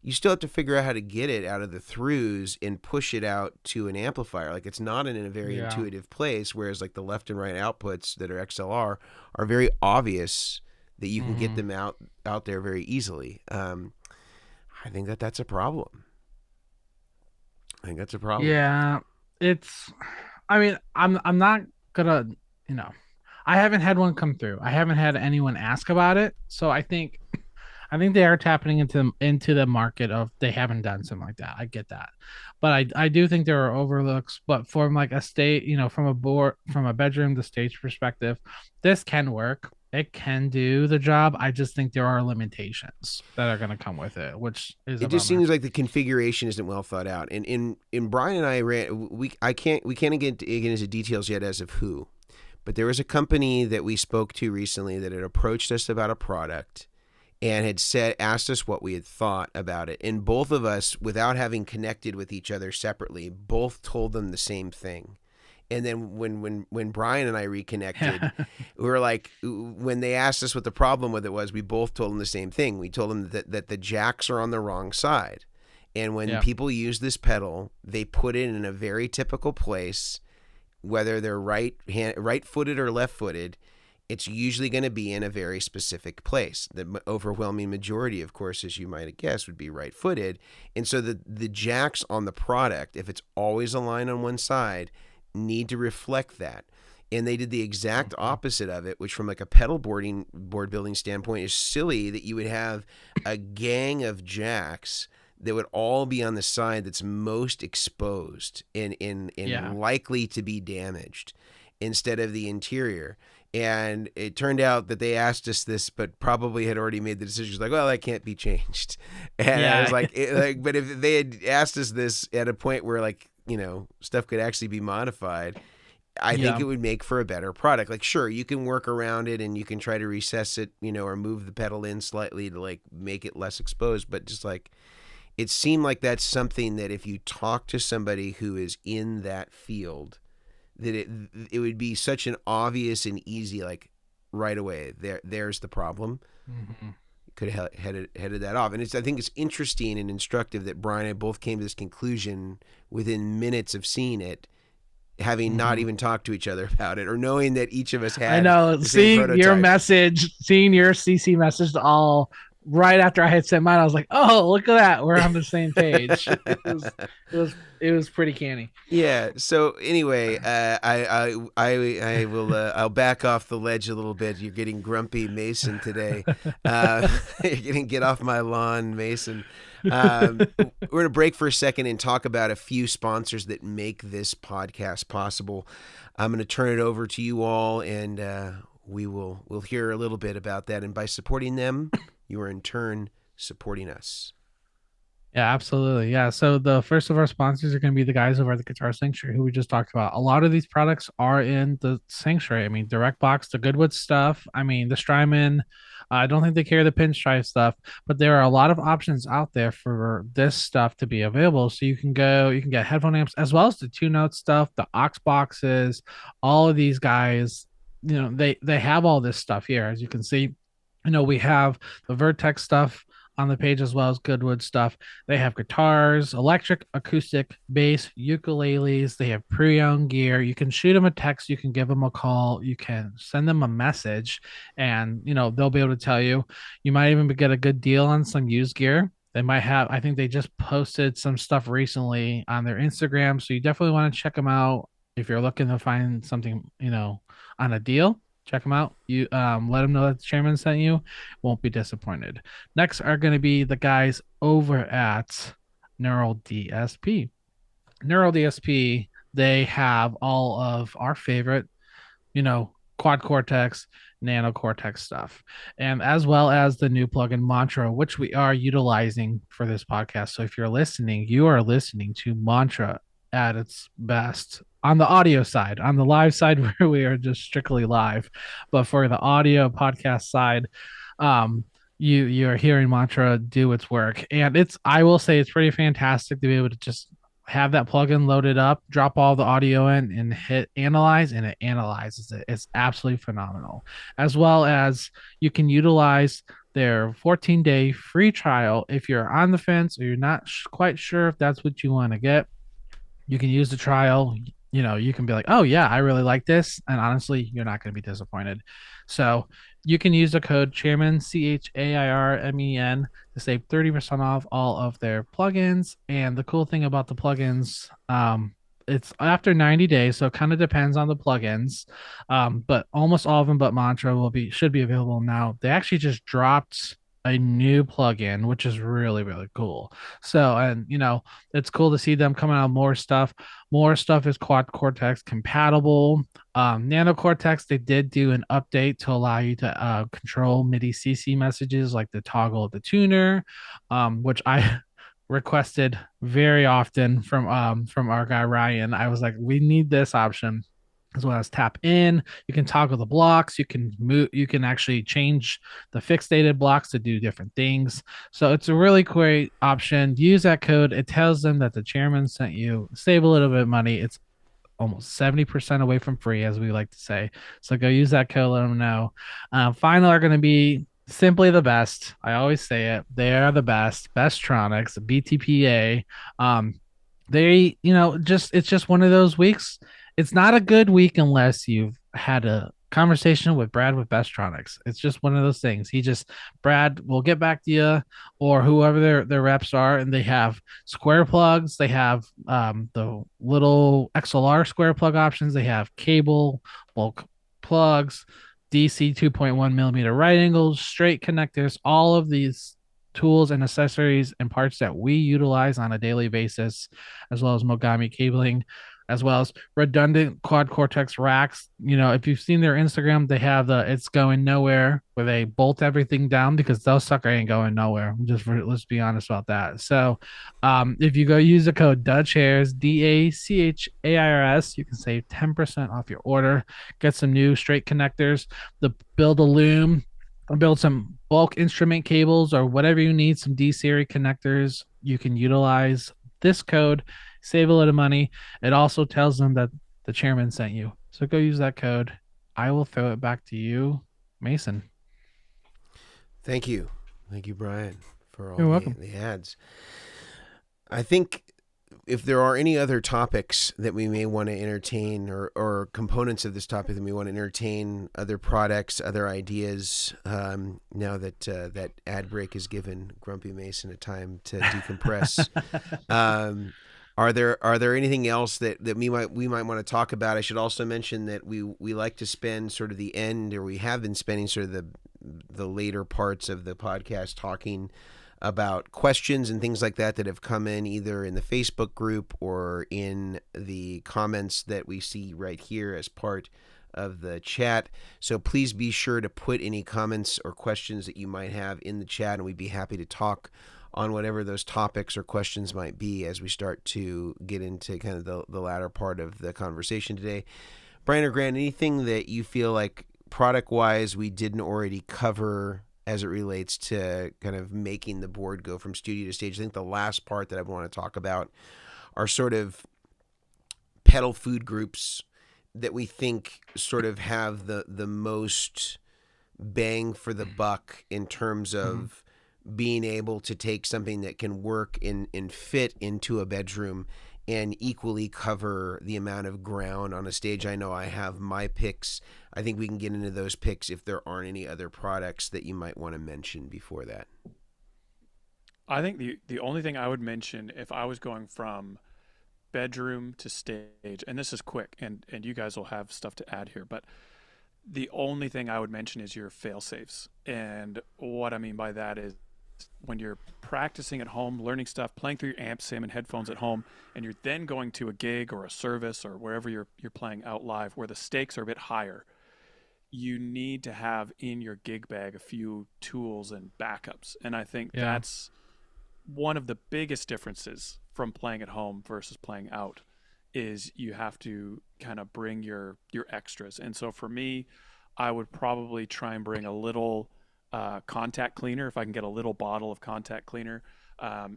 You still have to figure out how to get it out of the throughs and push it out to an amplifier. Like, it's not in a very intuitive place, whereas like the left and right outputs that are XLR are very obvious that you can get them out there very easily. I think that's a problem. Yeah, I mean, I'm not gonna, I haven't had one come through. I haven't had anyone ask about it. So I think they are tapping into the market of, they haven't done something like that. I get that. But I do think there are overlooks. But from like a state, from a bedroom to stage perspective, this can work. It can do the job. I just think there are limitations that are going to come with it, which is it just seems like the configuration isn't well thought out. And in Brian and I we can't get into details yet as of who, but there was a company that we spoke to recently that had approached us about a product and had asked us what we had thought about it. And both of us, without having connected with each other separately, both told them the same thing. And then when Brian and I reconnected, we were like, when they asked us what the problem with it was, we both told them the same thing. We told them that the jacks are on the wrong side. And when people use this pedal, they put it in a very typical place, whether they're right-footed or left-footed. It's usually going to be in a very specific place. The overwhelming majority, of course, as you might have guessed, would be right-footed. And so the jacks on the product, if it's always aligned on one side, need to reflect that. And they did the exact opposite of it, which from like a board building standpoint is silly, that you would have a gang of jacks that would all be on the side that's most exposed and likely to be damaged, instead of the interior. And it turned out that they asked us this, but probably had already made the decision. Like, well, that can't be changed. And I was like, but if they had asked us this at a point where like, stuff could actually be modified, I think it would make for a better product. Like, sure, you can work around it and you can try to recess it, or move the pedal in slightly to like make it less exposed. But just like, it seemed like that's something that if you talk to somebody who is in that field, that it would be such an obvious and easy, like, right away, there's the problem. Could have headed that off. And I think it's interesting and instructive that Brian and I both came to this conclusion within minutes of seeing it, having not even talked to each other about it, or knowing that each of us had. I know, seeing your CC message all right after I had sent mine, I was like, oh, look at that, we're on the same page. It was pretty canny. Yeah. So anyway, I will I'll back off the ledge a little bit. You're getting grumpy, Mason, today. You're gonna get off my lawn, Mason. We're gonna break for a second and talk about a few sponsors that make this podcast possible. I'm gonna turn it over to you all, and we'll hear a little bit about that. And by supporting them, you are in turn supporting us. Yeah, absolutely. Yeah. So the first of our sponsors are going to be the guys over at the Guitar Sanctuary, who we just talked about. A lot of these products are in the Sanctuary. I mean, Direct Box, the Goodwood stuff. I mean, the Strymon. I don't think they carry the pinstripe stuff, but there are a lot of options out there for this stuff to be available. So you can get headphone amps, as well as the 2-note stuff, the aux boxes, all of these guys, they have all this stuff here. As you can see, we have the Vertex stuff on the page, as well as Goodwood stuff. They have guitars, electric, acoustic, bass, ukuleles. They have pre-owned gear. You can shoot them a text. You can give them a call. You can send them a message, and they'll be able to tell you. You might even get a good deal on some used gear. They might have. I think they just posted some stuff recently on their Instagram, so you definitely want to check them out if you're looking to find something on a deal. Check them out. You let them know that the Chairman sent you. Won't be disappointed. Next are going to be the guys over at Neural DSP. Neural DSP, they have all of our favorite, quad cortex, nano cortex stuff, and as well as the new plugin Mantra, which we are utilizing for this podcast. So if you're listening, you are listening to Mantra at its best on the audio side. On the live side, where we are just strictly live, but for the audio podcast side, you're hearing Mantra do its work. And I will say it's pretty fantastic to be able to just have that plugin loaded up, drop all the audio in and hit analyze, and it analyzes it. It's absolutely phenomenal. As well as you can utilize their 14-day free trial if you're on the fence or you're not quite sure if that's what you want to get. You can use the trial. You can be like, oh yeah, I really like this, and honestly you're not going to be disappointed. So you can use the code chairman, CHAIRMEN, to save 30% off all of their plugins. And the cool thing about the plugins, it's after 90 days, so it kind of depends on the plugins, but almost all of them but Mantra should be available now. They actually just dropped a new plugin, which is really really cool. So, and it's cool to see them coming out with more stuff. More stuff is quad cortex compatible. Nano cortex, they did do an update to allow you to control MIDI CC messages like the toggle of the tuner, which I requested very often from our guy Ryan. I was like, we need this option, as well as tap in. You can toggle the blocks. You can actually change the fixated blocks to do different things. So it's a really great option. Use that code. It tells them that the chairman sent you. Save a little bit of money. It's almost 70% away from free, as we like to say. So go use that code. Let them know. Final are going to be simply the best. I always say it. They are the best. Besttronics, BTPA. It's just one of those weeks. It's not a good week unless you've had a conversation with Brad with Besttronics. It's just one of those things. Brad will get back to you, or whoever their reps are, and they have square plugs. They have the little XLR square plug options. They have cable bulk plugs, DC 2.1 millimeter right angles, straight connectors, all of these tools and accessories and parts that we utilize on a daily basis, as well as Mogami cabling, as well as redundant quad cortex racks. If you've seen their Instagram, they have the it's going nowhere where they bolt everything down, because those sucker ain't going nowhere. Let's be honest about that. So if you go use the code DACHAIRS, DACHAIRS, you can save 10% off your order. Get some new straight connectors, build a loom, or build some bulk instrument cables, or whatever you need, some D-series connectors. You can utilize this code, save a little money. It also tells them that the chairman sent you. So go use that code. I will throw it back to you, Mason. Thank you. Thank you, Brian, for all You're welcome. the ads. I think if there are any other topics that we may want to entertain, or components of this topic that we want to entertain, other products, other ideas, now that that ad break has given Grumpy Mason a time to decompress, are there anything else that we might want to talk about? I should also mention that we like to spend sort of the end, or we have been spending sort of the later parts of the podcast talking about questions and things like that have come in either in the Facebook group or in the comments that we see right here as part of the chat. So please be sure to put any comments or questions that you might have in the chat, and we'd be happy to talk on whatever those topics or questions might be as we start to get into kind of the latter part of the conversation today. Brian or Grant, anything that you feel like product-wise we didn't already cover as it relates to kind of making the board go from studio to stage? I think the last part that I want to talk about are sort of pedal food groups that we think sort of have the most bang for the buck in terms of being able to take something that can work and fit into a bedroom and equally cover the amount of ground on a stage. I know I have my picks. I think we can get into those picks if there aren't any other products that you might want to mention before that. I think the only thing I would mention if I was going from bedroom to stage, and this is quick, and you guys will have stuff to add here, but the only thing I would mention is your fail safes. And what I mean by that is when you're practicing at home, learning stuff, playing through your amp sim and headphones at home, and you're then going to a gig or a service or wherever you're playing out live where the stakes are a bit higher, you need to have in your gig bag a few tools and backups. And I think that's one of the biggest differences from playing at home versus playing out, is you have to kind of bring your extras. And so for me, I would probably try and bring a little contact cleaner, if I can get a little bottle of contact cleaner,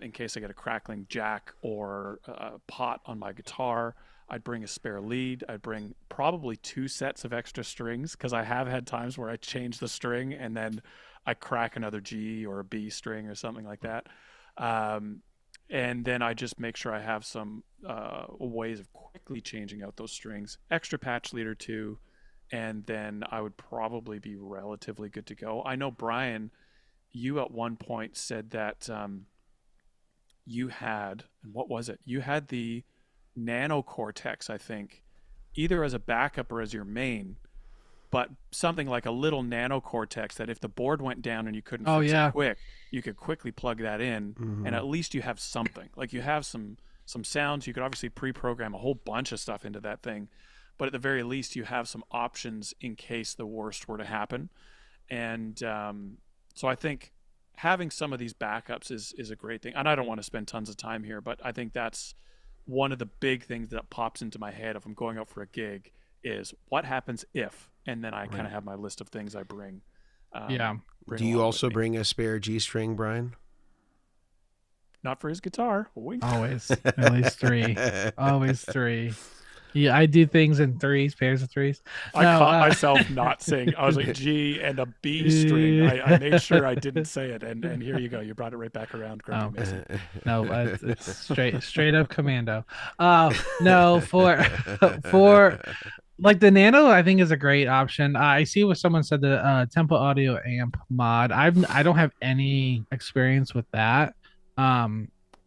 in case I get a crackling jack or a pot on my guitar. I'd bring a spare lead. I'd bring probably 2 sets of extra strings, because I have had times where I change the string and then I crack another G or a B string or something like that. And then I just make sure I have some ways of quickly changing out those strings. Extra patch lead or 2, and then I would probably be relatively good to go. I know, Brian, you at one point said that you had, and what was it? You had the Nano Cortex, I think, either as a backup or as your main, but something like a little Nano Cortex that if the board went down and you couldn't fix it quick, you could quickly plug that in, and at least you have something. Like, you have some sounds. You could obviously pre-program a whole bunch of stuff into that thing, but at the very least you have some options in case the worst were to happen. And so I think having some of these backups is a great thing. And I don't want to spend tons of time here, but I think that's one of the big things that pops into my head if I'm going out for a gig is what happens if, and then I kind of have my list of things I bring. Do you also bring a spare G string, Brian? Not for his guitar. Wink. Always. At least 3. Always 3. Yeah, I do things in 3s, pairs of 3s. I caught myself not saying. I was like G and a B string. I made sure I didn't say it, and here you go. You brought it right back around, Grumpy Mason. No, it's straight up commando. No, for like the Nano, I think is a great option. I see what someone said, the Tempo Audio amp mod. I don't have any experience with that.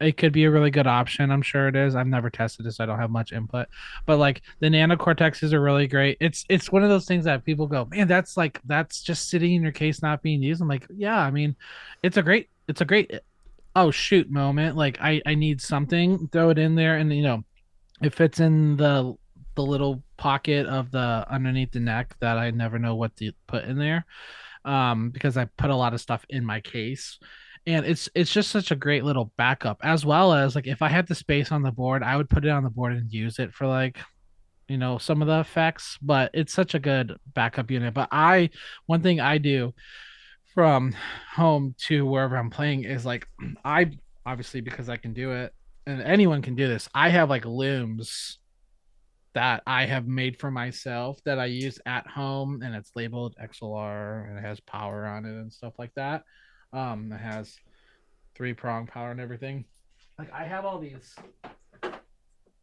It could be a really good option. I'm sure it is. I've never tested this. So I don't have much input, but like the Nano Cortexes are really great. It's one of those things that people go, man, that's just sitting in your case, not being used. I'm like, yeah, I mean, it's a great, oh shoot moment. Like I need something, throw it in there. And it fits in the little pocket of the underneath the neck that I never know what to put in there. Because I put a lot of stuff in my case. And it's just such a great little backup, as well as like if I had the space on the board, I would put it on the board and use it for like, some of the effects. But it's such a good backup unit. But one thing I do from home to wherever I'm playing is like, I obviously, because I can do it and anyone can do this, I have like looms that I have made for myself that I use at home, and it's labeled XLR and it has power on it and stuff like that. It has 3-prong power and everything. Like I have all these. I'm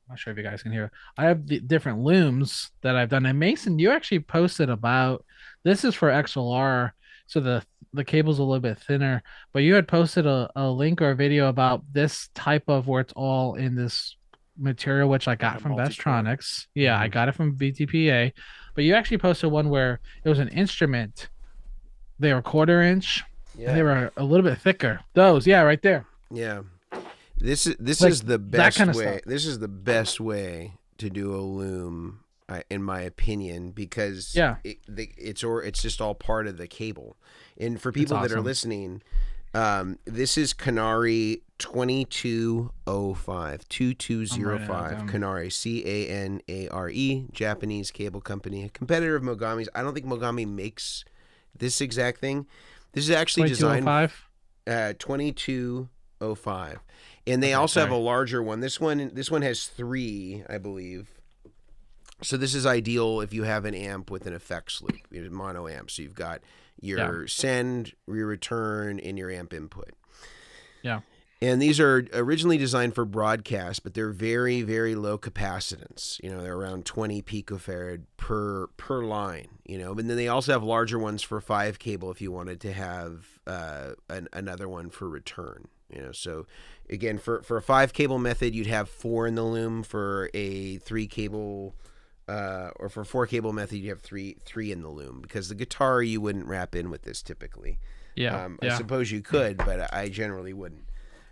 not sure if you guys can hear. I have the different looms that I've done. And Mason, you actually posted about this is for XLR, so the cable's a little bit thinner. But you had posted a link or a video about this type of where it's all in this material, which I got from Vestronics. Yeah, I got it from BTPA. But you actually posted one where it was an instrument. They were 1/4 inch. Yeah. They were a little bit thicker. Those, yeah, right there. Yeah. This is the best kind of way. Stuff. This is the best way to do a loom, in my opinion, because it's just all part of the cable. And for people that are listening, this is Canary 2205, 2205, Canary, Canare, Japanese cable company, a competitor of Mogami's. I don't think Mogami makes this exact thing. This is actually designed 2205, and they also have a larger one. This one has 3, I believe. So this is ideal if you have an amp with an effects loop, mono amp. So you've got your send, your return, and your amp input. Yeah. And these are originally designed for broadcast, but they're very, very low capacitance. They're around 20 picofarad per line, And then they also have larger ones for 5 cable if you wanted to have another one for return. So again, for a 5 cable method, you'd have 4 in the loom. For a 3 cable or for 4 cable method, you have three in the loom, because the guitar you wouldn't wrap in with this typically. I suppose you could, but I generally wouldn't.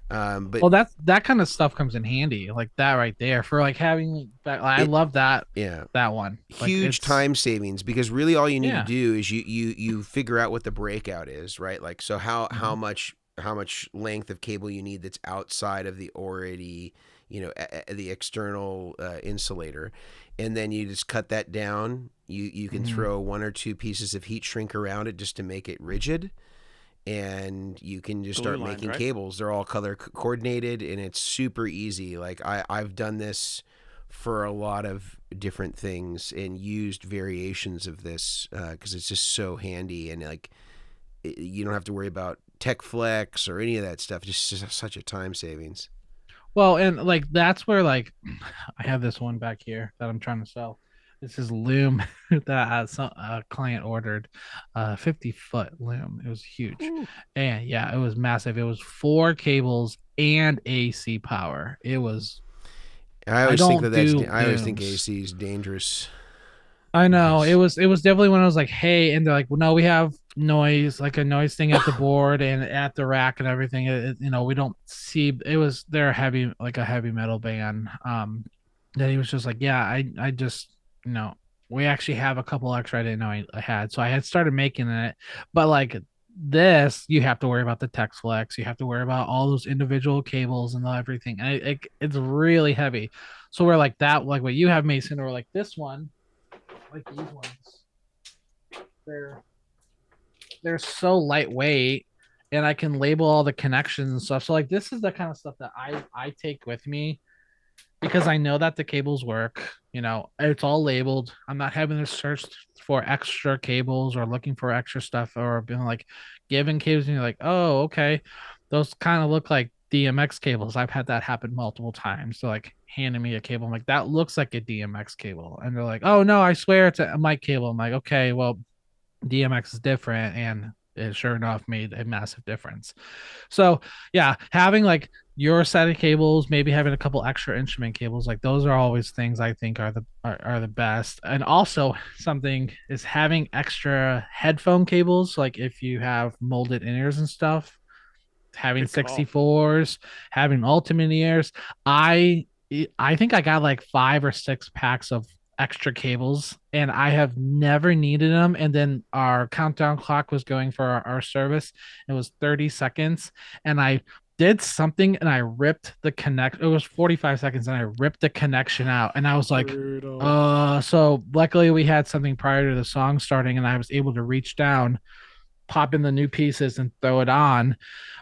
But that kind of stuff comes in handy, like that right there, for like having that. I love that. Yeah, that one. Huge time savings, because really all you need to do is you figure out what the breakout is, right? Like, so how much length of cable you need that's outside of the already, the external insulator, and then you just cut that down. You can throw 1 or 2 pieces of heat shrink around it just to make it rigid. and you can just Glue start lines, making right? cables. They're all color coordinated, and it's super easy. Like I've done this for a lot of different things and used variations of this because it's just so handy, and like you don't have to worry about tech flex or any of that stuff. Just such a time savings. Well, and like that's where like I have this one back here that I'm trying to sell. This is loom that a client ordered, 50-foot loom. It was huge, Ooh. and yeah, it was massive. It was 4 cables and AC power. It was. I I always think don't that that's. do I always think looms. AC is dangerous. I know it Because was. It was definitely when I was like, "Hey," and they're like, "Well, no, we have noise, like a noise thing at the board and at the rack and everything. We don't see." It was they're heavy, like a heavy metal band. That he was just like, "Yeah, I just, we actually have a couple extra I didn't know I had, so I had started making it, but like." This you have to worry about the text flex, you have to worry about all those individual cables and everything, and it's really heavy. So we're like that, like what you have, Mason, or like this one, like these ones, they're they're so lightweight, and I can label all the connections and stuff. So like this is the kind of stuff that I take with me because I know that the cables work. It's all labeled. I'm not having to search for extra cables or looking for extra stuff or being like given cables and you're like, oh, okay, those kind of look like DMX cables. I've had that happen multiple times. So like handing me a cable, I'm like, that looks like a DMX cable, and they're like, oh no, I swear it's a mic cable. I'm like, okay, well, DMX is different, and it sure enough made a massive difference. So yeah, having like your set of cables, maybe having a couple extra instrument cables, like those are always things I think are the best. And also something is having extra headphone cables, like if you have molded in-ears and stuff, having Good call. 64s, having ultimate ears. I think I got like 5 or 6 packs of extra cables, and I have never needed them. And then our countdown clock was going for our service. It was 30 seconds, and I did something and I ripped the connect. It was 45 seconds, and I ripped the connection out, and I was like, Brutal. so luckily we had something prior to the song starting, and I was able to reach down, pop in the new pieces, and throw it on.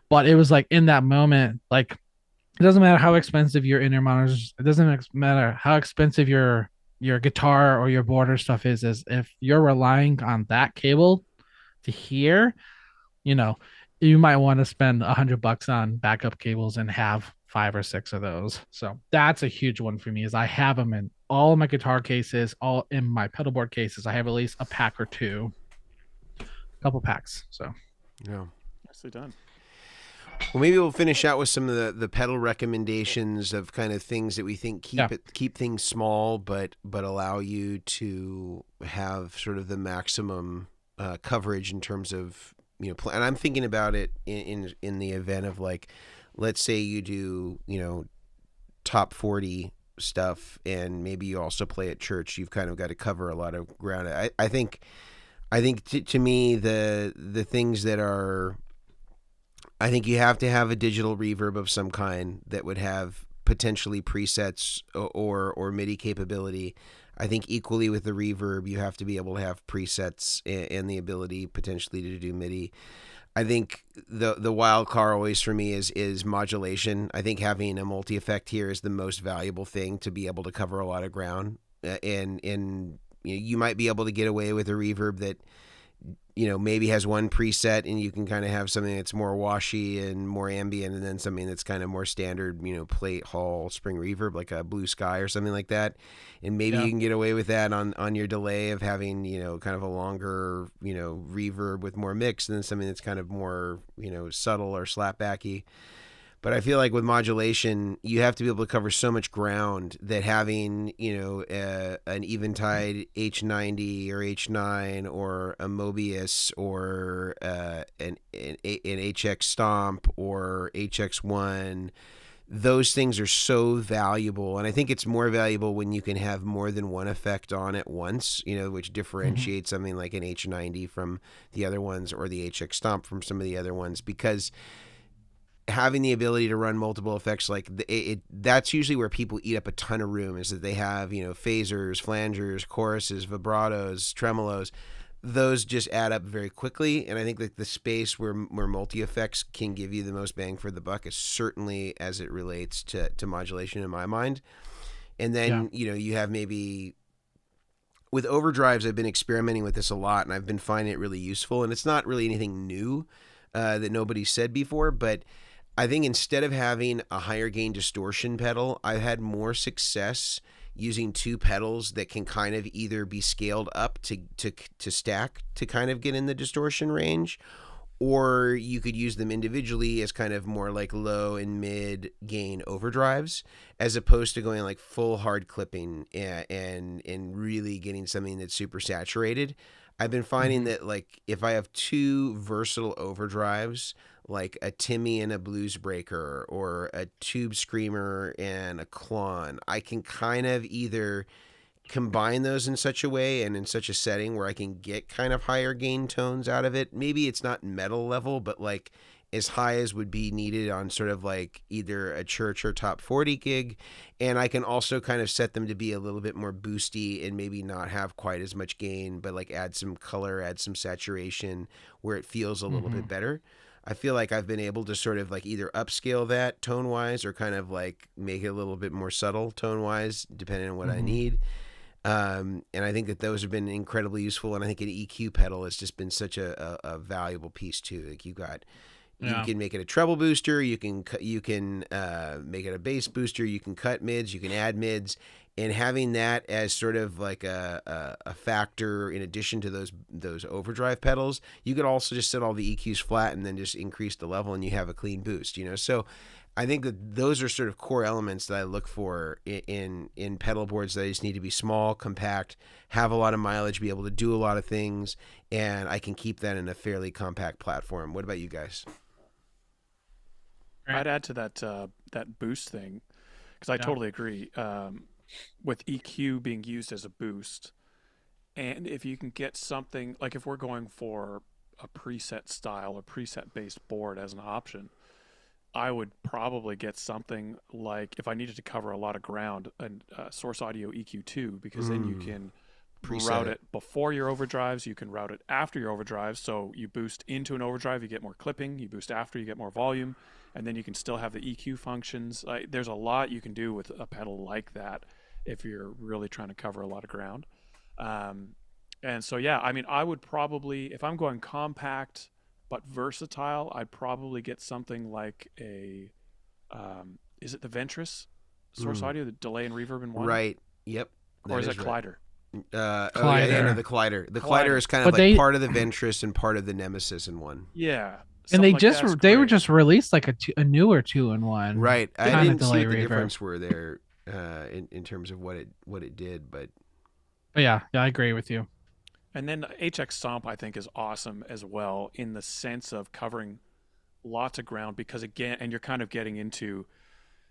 But it was like in that moment, like it doesn't matter how expensive your inner monitors, it doesn't matter how expensive your guitar or your border stuff is if you're relying on that cable to hear, you know, you might want to spend $100 on backup cables and have 5 or 6 of those. So that's a huge one for me. Is I have them in all of my guitar cases, all in my pedalboard cases. I have at least a pack or two, a couple packs. So yeah. Nicely done. Well, maybe we'll finish out with some of the pedal recommendations of kind of things that we think keep things small, but allow you to have sort of the maximum coverage in terms of and I'm thinking about it in the event of like, let's say you do top 40 stuff, and maybe you also play at church. You've kind of got to cover a lot of ground. I think to me the things that are, I think you have to have a digital reverb of some kind that would have potentially presets or MIDI capability. I think equally with the reverb, you have to be able to have presets and the ability potentially to do MIDI. I think the wild card always for me is modulation. I think having a multi-effect here is the most valuable thing to be able to cover a lot of ground. And you might be able to get away with a reverb that maybe has one preset, and you can kind of have something that's more washy and more ambient, and then something that's kind of more standard, plate, hall, spring reverb, like a Blue Sky or something like that. And maybe you can get away with that on your delay of having, kind of a longer, reverb with more mix, and then something that's kind of more, subtle or slapbacky. But I feel like with modulation, you have to be able to cover so much ground that having, an Eventide H90 or H9 or a Mobius or an HX Stomp or HX1, those things are so valuable. And I think it's more valuable when you can have more than one effect on at once, which differentiates something like an H90 from the other ones, or the HX Stomp from some of the other ones, because having the ability to run multiple effects, like that's usually where people eat up a ton of room, is that they have, phasers, flangers, choruses, vibratos, tremolos. those just add up very quickly, and I think that the space where multi effects can give you the most bang for the buck is certainly as it relates to modulation in my mind. And then you have maybe with overdrives, I've been experimenting with this a lot, and I've been finding it really useful. And it's not really anything new that nobody said before, but I think instead of having a higher gain distortion pedal, I've had more success using two pedals that can kind of either be scaled up to stack to kind of get in the distortion range, or you could use them individually as kind of more like low and mid gain overdrives, as opposed to going like full hard clipping and really getting something that's super saturated. I've been finding that like if I have two versatile overdrives, like a Timmy and a Blues Breaker, or a Tube Screamer and a Klon, I can kind of either combine those in such a way and in such a setting where I can get kind of higher gain tones out of it. Maybe it's not metal level, but like as high as would be needed on sort of like either a church or top 40 gig. And I can also kind of set them to be a little bit more boosty and maybe not have quite as much gain, but like add some color, add some saturation where it feels a little bit better. I feel like I've been able to sort of like either upscale that tone wise or kind of like make it a little bit more subtle tone wise, depending on what I need. And I think that those have been incredibly useful. And I think an EQ pedal has just been such a valuable piece too. Like you can make it a treble booster, you can make it a bass booster, you can cut mids, you can add mids, and having that as sort of like a factor in addition to those overdrive pedals, you could also just set all the EQs flat and then just increase the level, and you have a clean boost. So I think that those are sort of core elements that I look for in pedal boards. That I just need to be small, compact, have a lot of mileage, be able to do a lot of things, and I can keep that in a fairly compact platform. What about you guys? I'd add to that boost thing, because I totally agree with EQ being used as a boost. And if you can get something like if we're going for a preset style, a preset based board as an option, I would probably get something like, if I needed to cover a lot of ground, a Source Audio EQ2, because then you can route it before your overdrives, you can route it after your overdrives. So you boost into an overdrive, you get more clipping, you boost after, you get more volume, and then you can still have the EQ functions. There's a lot you can do with a pedal like that if you're really trying to cover a lot of ground. And so, yeah, I mean, I would probably, if I'm going compact but versatile, I'd probably get something like is it the Ventris Source Audio, the delay and reverb in one? Right. Yep. Or is it Collider? The Collider. The Collider is kind of part of the Ventris and part of the Nemesis in one. Yeah. And they were just released like a newer 2-in-1. Right. I didn't see what the difference were there in terms of what it did, but yeah, I agree with you. And then HX Stomp, I think, is awesome as well in the sense of covering lots of ground, because again, and you're kind of getting into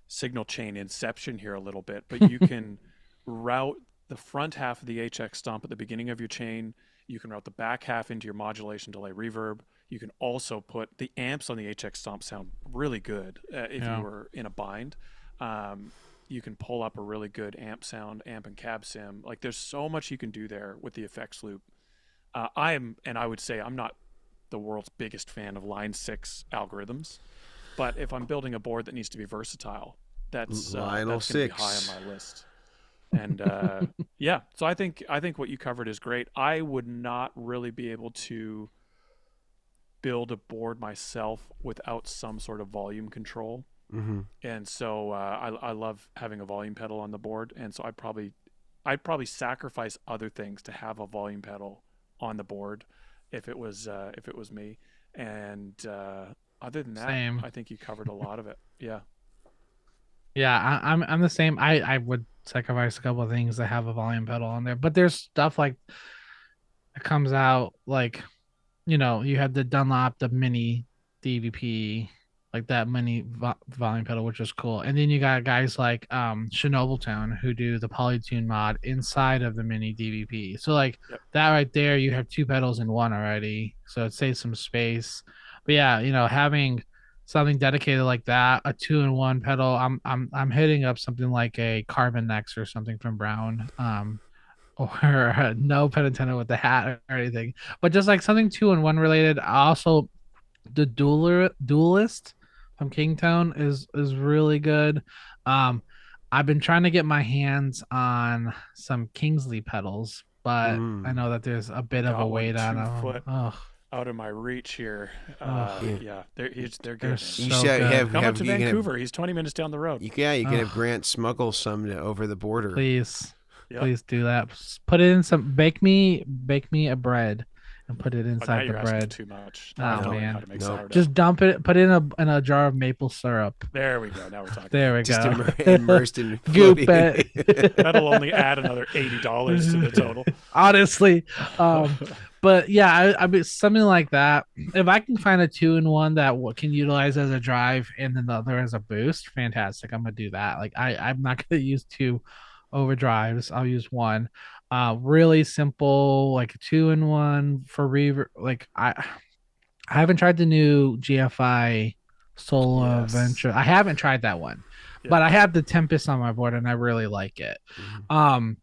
signal chain inception here a little bit, but you can route the front half of the HX Stomp at the beginning of your chain. You can route the back half into your modulation, delay, reverb. You can also put the amps on the HX Stomp sound really good if you were in a bind. You can pull up a really good amp sound, amp and cab sim. Like there's so much you can do there with the effects loop. I would say I'm not the world's biggest fan of Line 6 algorithms, but if I'm building a board that needs to be versatile, that's going to be high on my list. And so I think what you covered is great. I would not really be able to build a board myself without some sort of volume control. And so I love having a volume pedal on the board, and so I'd probably sacrifice other things to have a volume pedal on the board if it was me. And other than that, Same. I think you covered a lot of it. Yeah I'm the same. I would sacrifice a couple of things to have a volume pedal on there, but there's stuff like that comes out like, you have the Dunlop, the mini DVP, like that mini volume pedal, which is cool. And then you got guys like Chernobyl who do the Polytune mod inside of the mini DVP. So like that right there, you have two pedals in one already, so it saves some space. But yeah, having something dedicated like that, a 2-in-1 pedal, I'm hitting up something like a Carbon Next or something from Brown. or no pun intended with the hat or anything, but just like something 2-in-1 related. Also, the duelist from Kingtown is really good. Um, I've been trying to get my hands on some Kingsley pedals, but I Mm. know that there's a bit of a Got one weight on 2 foot them. Oh, out of my reach here. oh, Yeah. Yeah, they're they're good, man. You so should good. Come up to you can have Vancouver. He's 20 minutes down the road. you can have Oh, Grant smuggle some over the border. please, Yep. please do that. Put it in some. Bake me a bread, and put it But now inside the you're asking bread. too much. Now I Oh have to learn how man, to make No. sourdough. just dump it. Put it in a jar of maple syrup. There we go. Now we're talking. There we Just go. immersed in Goop floating. it. That'll only add another $80 to the total. Honestly, but yeah, I mean something like that. If I can find a 2-in-1 that can utilize as a drive and then the other as a boost, fantastic. I'm gonna do that. Like I'm not gonna use two overdrives. I'll use one. Really simple, like a 2-in-1 for reverb. Like I haven't tried the new GFI Solo Yes. Adventure. I haven't tried that one, Yeah. but I have the Tempest on my board and I really like it. Mhm.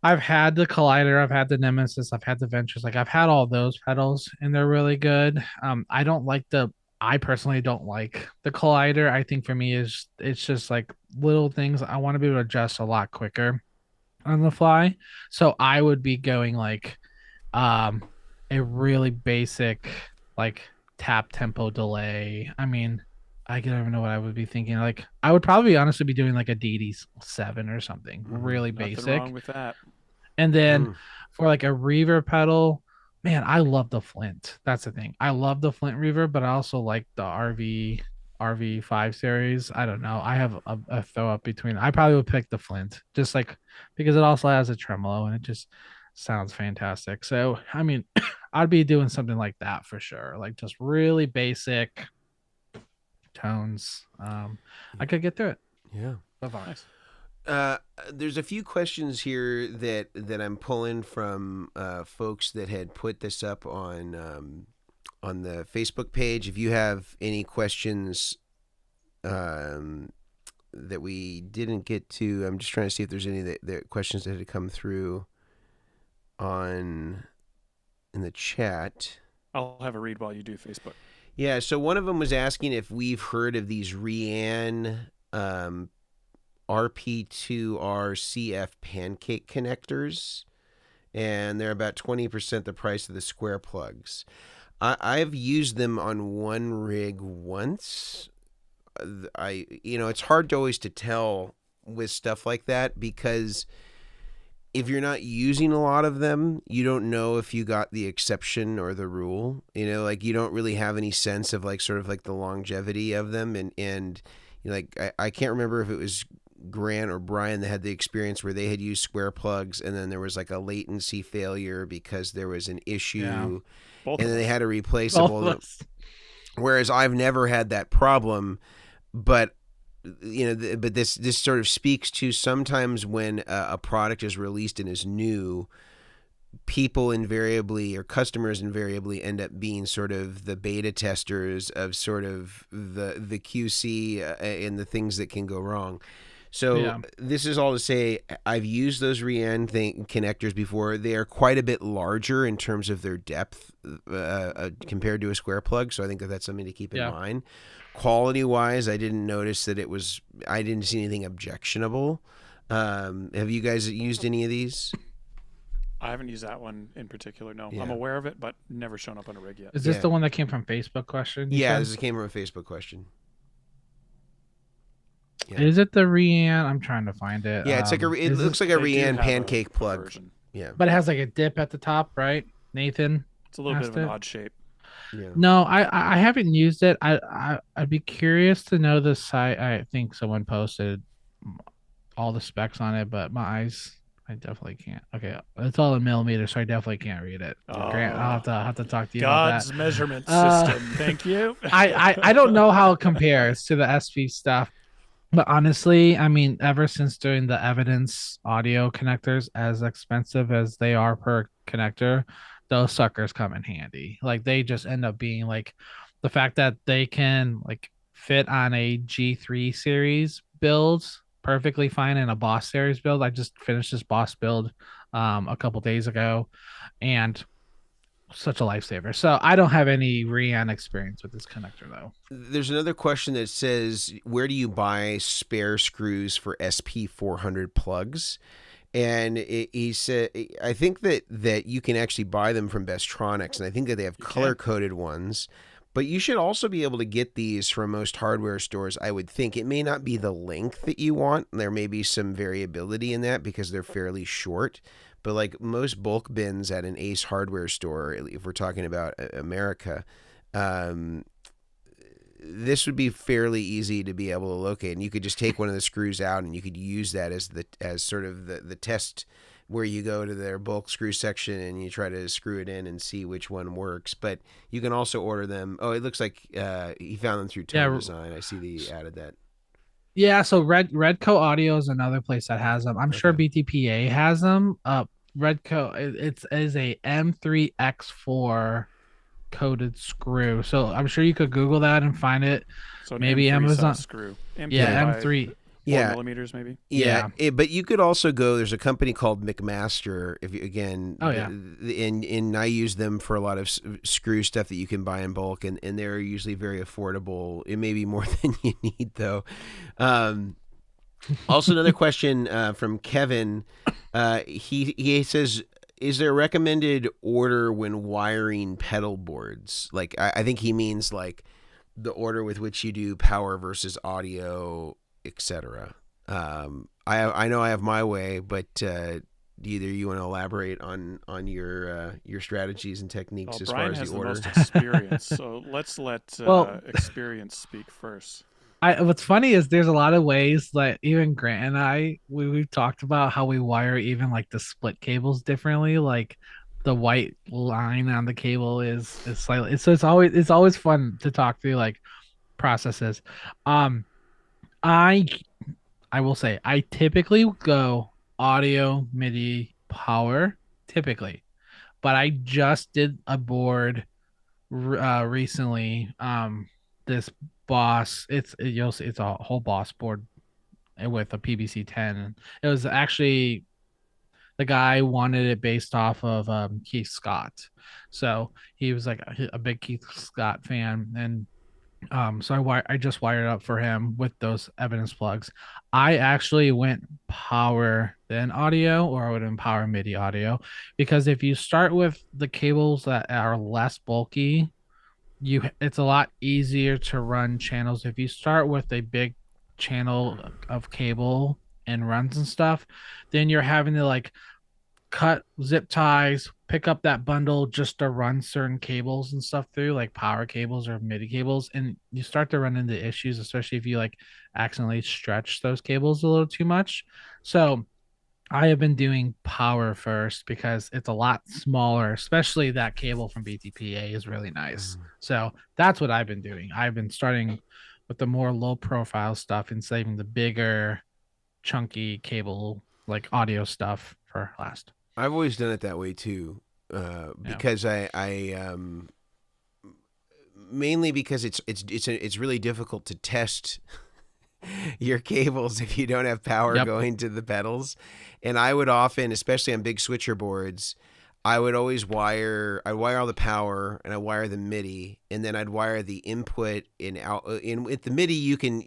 I've had the Collider, I've had the Nemesis, I've had the Ventures. Like I've had all those pedals and they're really good. I personally don't like the Collider. I think for me it's just like little things I want to be able to adjust a lot quicker on the fly. So I would be going like um a really basic like tap tempo delay. I mean, I don't even know what I would be thinking. Like I would probably honestly be doing like a DD7 or something, really Nothing basic. wrong with that. And then Mm. for like a reverb pedal, man, I love the Flint. That's the thing. I love the Flint reverb, but I also like the RV5 series. I don't know. I have a throw up between. I probably would pick the Flint just like because it also has a tremolo and it just sounds fantastic. So, I mean, I'd be doing something like that for sure. Like just really basic tones. I could get through it. Yeah. Nice. There's a few questions here that I'm pulling from folks that had put this up on the Facebook page. If you have any questions that we didn't get to, I'm just trying to see if there's any that questions that had come through in the chat. I'll have a read while you do Facebook. Yeah, so one of them was asking if we've heard of these Rian RP2RCF pancake connectors, and they're about 20% the price of the square plugs. I've used them on one rig once. It's hard to always to tell with stuff like that because if you're not using a lot of them, you don't know if you got the exception or the rule. Like you don't really have any sense of like sort of like the longevity of them, and like I can't remember if it was Grant or Brian that had the experience where they had used square plugs and then there was like a latency failure because there was an issue, Both and of then they us. had to replace Both them. of us. Whereas I've never had that problem, but but this sort of speaks to sometimes when a product is released and is new, people invariably or customers invariably end up being sort of the beta testers of sort of the QC and the things that can go wrong. So Yeah. this is all to say I've used those Rian connectors before. They are quite a bit larger in terms of their depth compared to a square plug. So I think that's something to keep in mind. Quality wise, I didn't notice that I didn't see anything objectionable. Have you guys used any of these? I haven't used that one in particular. No, Yeah. I'm aware of it, but never shown up on a rig yet. Is this Yeah. the one that came from Facebook question? Yeah, this came from a Facebook question. Yeah. Is it the Rian? I'm trying to find it. Yeah, it's like it looks like a They do Rian have pancake a plug. version. Yeah. but it has like a dip at the top, right? Nathan? It's a little bit of an Asked it? odd shape. Yeah. No, I haven't used it. I'd be curious to know the site. I think someone posted all the specs on it, but my eyes, I definitely can't. Okay, it's all in millimeters, so I definitely can't read it. Grant, I'll have to talk to you God's about measurement Uh, system. Thank you. that. I don't know how it compares to the SV stuff, but honestly, I mean, ever since doing the evidence audio connectors, as expensive as they are per connector, those suckers come in handy. Like they just end up being like the fact that they can like fit on a G3 series build perfectly fine in a Boss series build. I just finished this Boss build a couple days ago, and such a lifesaver. So I don't have any Rian experience with this connector though. There's another question that says, where do you buy spare screws for SP400 plugs? And he said, I think that you can actually buy them from Bestronix, and I think that they have color-coded ones. But you should also be able to get these from most hardware stores, I would think. It may not be the length that you want. There may be some variability in that because they're fairly short. But like most bulk bins at an Ace hardware store, if we're talking about America, this would be fairly easy to be able to locate, and you could just take one of the screws out and you could use that as sort of the test, where you go to their bulk screw section and you try to screw it in and see which one works. But you can also order them. Oh, it looks like he found them through Tone Design. I see that he added that. Yeah, so Redco Audio is another place that has them. I'm sure BTPA has them. Redco, it is a M3X4 coated screw. So I'm sure you could Google that and find it. So maybe Amazon screw. M3. 4 millimeters maybe. But you could also go. There's a company called McMaster. If you and I use them for a lot of screw stuff that you can buy in bulk, and they're usually very affordable. It may be more than you need though. Also, another question from Kevin. He says, is there a recommended order when wiring pedal boards? Like, I think he means like the order with which you do power versus audio, etc. I know I have my way, but either you want to elaborate on your strategies and techniques as Brian far as has the order. Most experience, so let's let experience speak first. What's funny is there's a lot of ways that even Grant and we've talked about how we wire even like the split cables differently. Like the white line on the cable is slightly, so it's always fun to talk through like processes. I will say I typically go audio, MIDI, power, typically, but I just did a board recently. This Boss, you'll see it's a whole Boss board with a PBC 10. It was actually the guy wanted it based off of Keith Scott, so he was like a big Keith Scott fan, and so I just wired up for him with those evidence plugs. I actually went power then audio, or I would power MIDI audio, because if you start with the cables that are less bulky, it's a lot easier to run channels. If you start with a big channel of cable and runs and stuff, then you're having to like cut zip ties, pick up that bundle just to run certain cables and stuff through, like power cables or MIDI cables, and you start to run into issues, especially if you like accidentally stretch those cables a little too much. So I have been doing power first because it's a lot smaller, especially that cable from BTPA is really nice. So that's what I've been doing. I've been starting with the more low profile stuff and saving the bigger, chunky cable, like audio stuff for last. I've always done it that way too, because I mainly because it's really difficult to test your cables if you don't have power going to the pedals. And I would often, especially on big switcher boards, I would always wire all the power, and I wire the MIDI, and then I'd wire the input and out. With the MIDI, you can,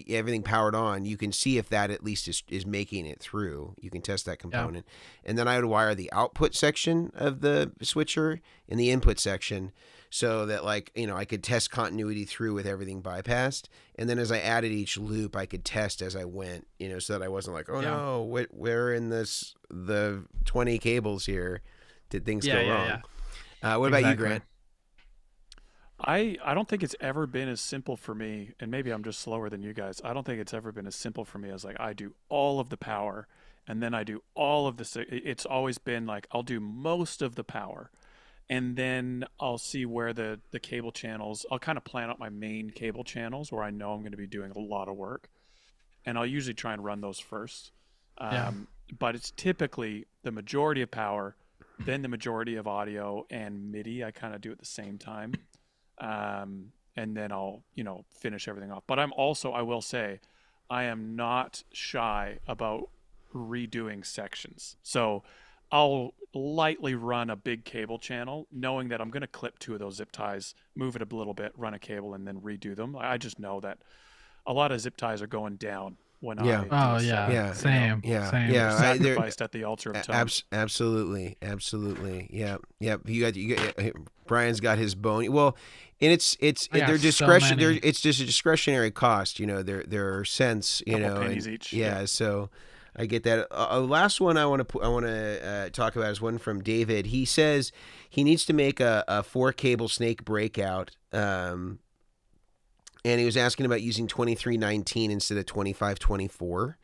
everything powered on, you can see if that at least is making it through. You can test that component. And then I would wire the output section of the switcher and the input section, so that I could test continuity through with everything bypassed. And then as I added each loop, I could test as I went, so that I wasn't like, no, where in the 20 cables here did things go wrong? What about you, Grant? I don't think it's ever been as simple for me, and maybe I'm just slower than you guys. I don't think it's ever been as simple for me as like I do all of the power, and then I do all of the. It's always been like I'll do most of the power, and then I'll see where the cable channels. I'll kind of plan out my main cable channels where I know I'm going to be doing a lot of work, and I'll usually try and run those first. But it's typically the majority of power, then the majority of audio and MIDI. I kind of do at the same time. And then I'll, finish everything off. But I will say, I am not shy about redoing sections. So I'll lightly run a big cable channel, knowing that I'm going to clip 2 of those zip ties, move it a little bit, run a cable, and then redo them. I just know that a lot of zip ties are going down when Yeah. I do Oh a yeah, segment. Yeah. same, Yeah. same. Yeah. Sacrificed at the altar of tone. Absolutely. Yeah. Yeah. You got Brian's got his bone. Well, and it's I got their so discretion. many. It's just a discretionary cost. There cents. Couple pennies each. Yeah. So I get that. Last one I want to talk about is one from David. He says he needs to make a 4-cable snake breakout. And he was asking about using 2319 instead of 2524.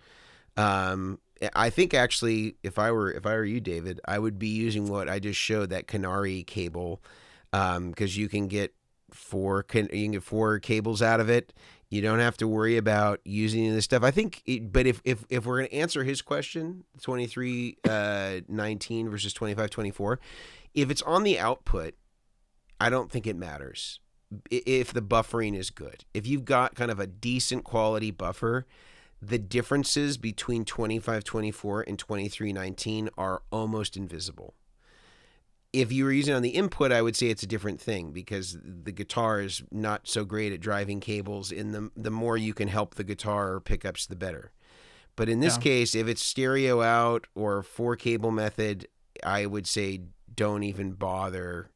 I think actually, if I were you, David, I would be using what I just showed, that Canary cable, because you can get 4 cables out of it. You don't have to worry about using this stuff. I think, but if we're going to answer his question, 2319 versus 2524, if it's on the output, I don't think it matters if the buffering is good. If you've got kind of a decent quality buffer, the differences between 2524 and 2319 are almost invisible. If you were using it on the input, I would say it's a different thing, because the guitar is not so great at driving cables, and the more you can help the guitar pickups, the better. But in this case, if it's stereo out or 4-cable method, I would say don't even bother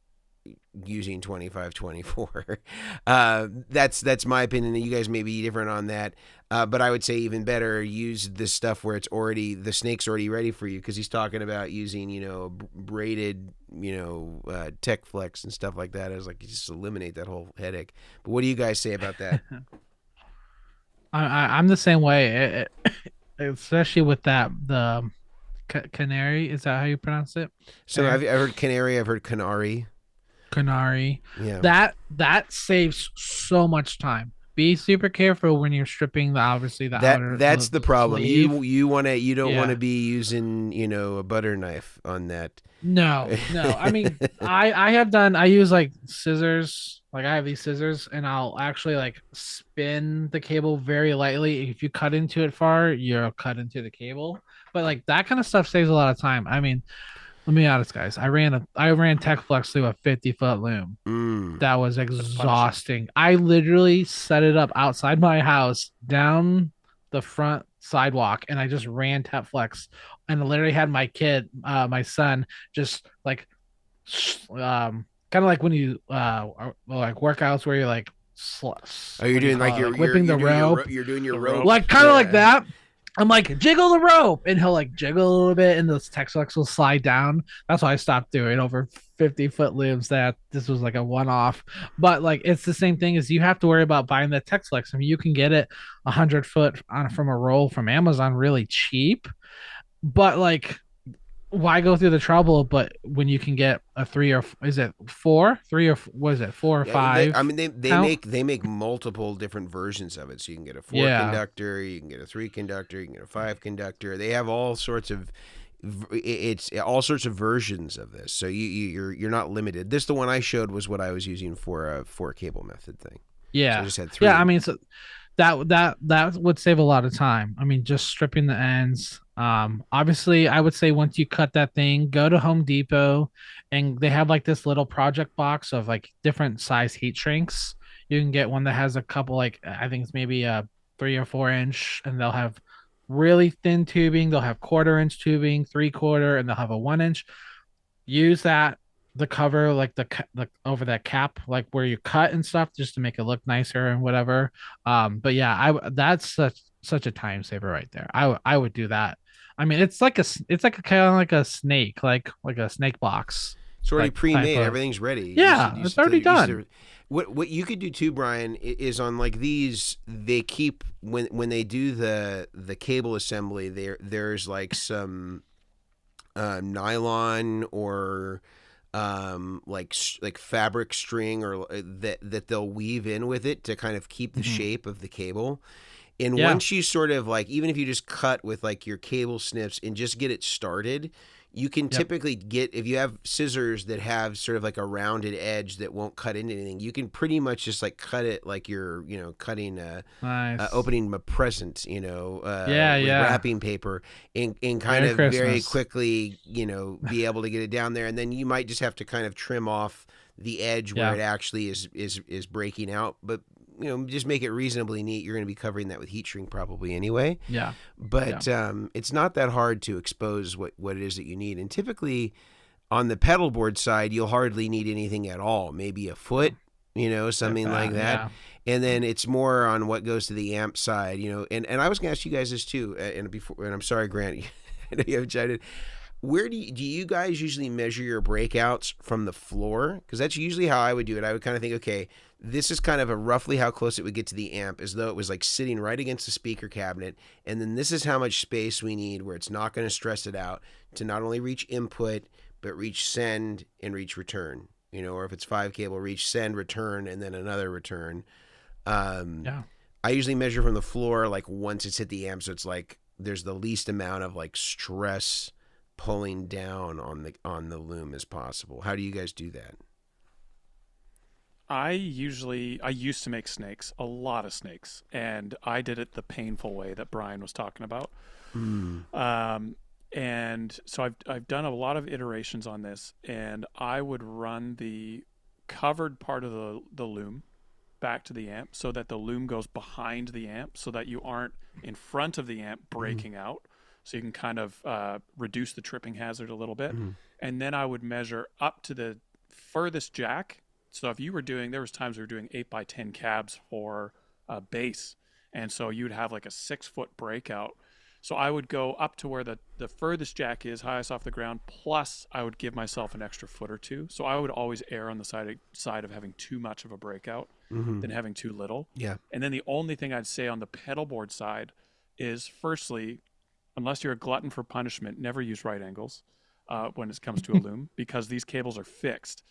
using 2524. That's my opinion. You guys may be different on that, but I would say even better, use the stuff where the snake's already ready for you, because he's talking about using braided tech flex and stuff like that. I was like, you just eliminate that whole headache. But what do you guys say about that? I'm the same way, especially with the canary. Is that how you pronounce it? So I've heard canary. I've heard canary. Canary. Yeah. That saves so much time. Be super careful when you're stripping outer. That's the problem. Sleeve. You don't want to be using a butter knife on that. No. I mean, I use like scissors. Like I have these scissors, and I'll actually like spin the cable very lightly. If you cut into it far, you'll cut into the cable. But like that kind of stuff saves a lot of time. I mean, let me be honest, guys. I ran Tech Flex through a 50-foot loom. That was exhausting. I literally set it up outside my house, down the front sidewalk, and I just ran Tech Flex, and I literally had my my son, just like, kind of like when you like workouts where you're like, you're doing like you're whipping the rope. You're doing your rope, like kind of like that. I'm like, jiggle the rope, and he'll like jiggle a little bit, and the Tech Flex will slide down. That's why I stopped doing over 50-foot looms. That this was like a one-off, but like it's the same thing as you have to worry about buying the Tech Flex. I mean, you can get it 100-foot from a roll from Amazon really cheap, but like, why go through the trouble? But when you can get a 3 or is it 4, 3 or what is it, 4 or 5? They make multiple different versions of it. So you can get a 4 conductor, you can get a 3 conductor, you can get a 5 conductor. They have all sorts of versions of this. So you're not limited. This, the one I showed, was what I was using for a 4-cable method thing. Yeah, so I just had 3. Yeah, I mean, so that would save a lot of time. I mean, just stripping the ends. Obviously, I would say once you cut that thing, go to Home Depot, and they have like this little project box of like different size heat shrinks. You can get one that has a couple, like I think it's maybe a 3 or 4 inch, and they'll have really thin tubing. They'll have 1/4 inch tubing, 3/4, and they'll have a 1 inch. Use that the cover, like the over that cap, like where you cut and stuff, just to make it look nicer and whatever. But yeah, that's such a time saver right there. I would do that. I mean, it's like a kind of like a snake, like a snake box. It's already pre-made. Everything's ready. Yeah, it's already done. What you could do too, Brian, is on like these. They keep when they do the cable assembly. There's like some nylon or like fabric string or that they'll weave in with it to kind of keep the shape of the cable. And once you sort of like, even if you just cut with like your cable snips and just get it started, you can Yep. typically get, if you have scissors that have sort of like a rounded edge that won't cut into anything, you can pretty much just like cut it like you're, cutting Nice. opening a present, Yeah, with yeah. wrapping paper, and kind Merry of very Christmas. quickly, be able to get it down there. And then you might just have to kind of trim off the edge where Yeah. it actually is breaking out. But, just make it reasonably neat. You're going to be covering that with heat shrink probably anyway. Yeah. Yeah. But it's not that hard to expose what it is that you need. And typically on the pedalboard side, you'll hardly need anything at all. Maybe a foot, something like that. Yeah. And then it's more on what goes to the amp side, and I was going to ask you guys this too. And I'm sorry, Grant, I know you haven't chatted. Where do you guys usually measure your breakouts from the floor? Because that's usually how I would do it. I would kind of think, okay, this is kind of a roughly how close it would get to the amp, as though it was like sitting right against the speaker cabinet. And then this is how much space we need where it's not going to stress it out to not only reach input, but reach send and reach return. Or if it's 5 cable, reach send, return, and then another return. Yeah. I usually measure from the floor, like once it's hit the amp, so it's like there's the least amount of like stress pulling down on the loom as possible. How do you guys do that? I used to make snakes, a lot of snakes, and I did it the painful way that Brian was talking about. And so I've done a lot of iterations on this, and I would run the covered part of the loom back to the amp so that the loom goes behind the amp so that you aren't in front of the amp breaking out. So you can kind of reduce the tripping hazard a little bit. And then I would measure up to the furthest jack. So if you were there was times we were doing 8x10 cabs for a bass. And so you'd have like a 6-foot breakout. So I would go up to where the furthest jack is, highest off the ground, plus I would give myself an extra foot or two. So I would always err on the side of having too much of a breakout than having too little. Yeah. And then the only thing I'd say on the pedalboard side is, firstly, unless you're a glutton for punishment, never use right angles when it comes to a loom, because these cables are fixed.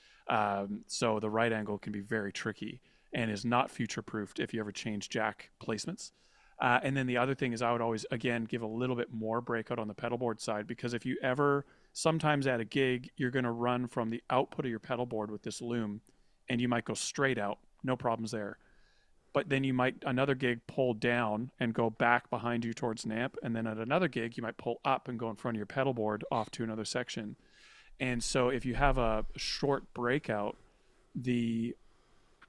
So the right angle can be very tricky and is not future-proofed if you ever change jack placements. And then the other thing is I would always, again, give a little bit more breakout on the pedalboard side, because if you ever, sometimes at a gig, you're going to run from the output of your pedalboard with this loom, and you might go straight out, no problems there. But then you might, another gig, pull down and go back behind you towards an amp. And then at another gig, you might pull up and go in front of your pedalboard off to another section. And so if you have a short breakout, the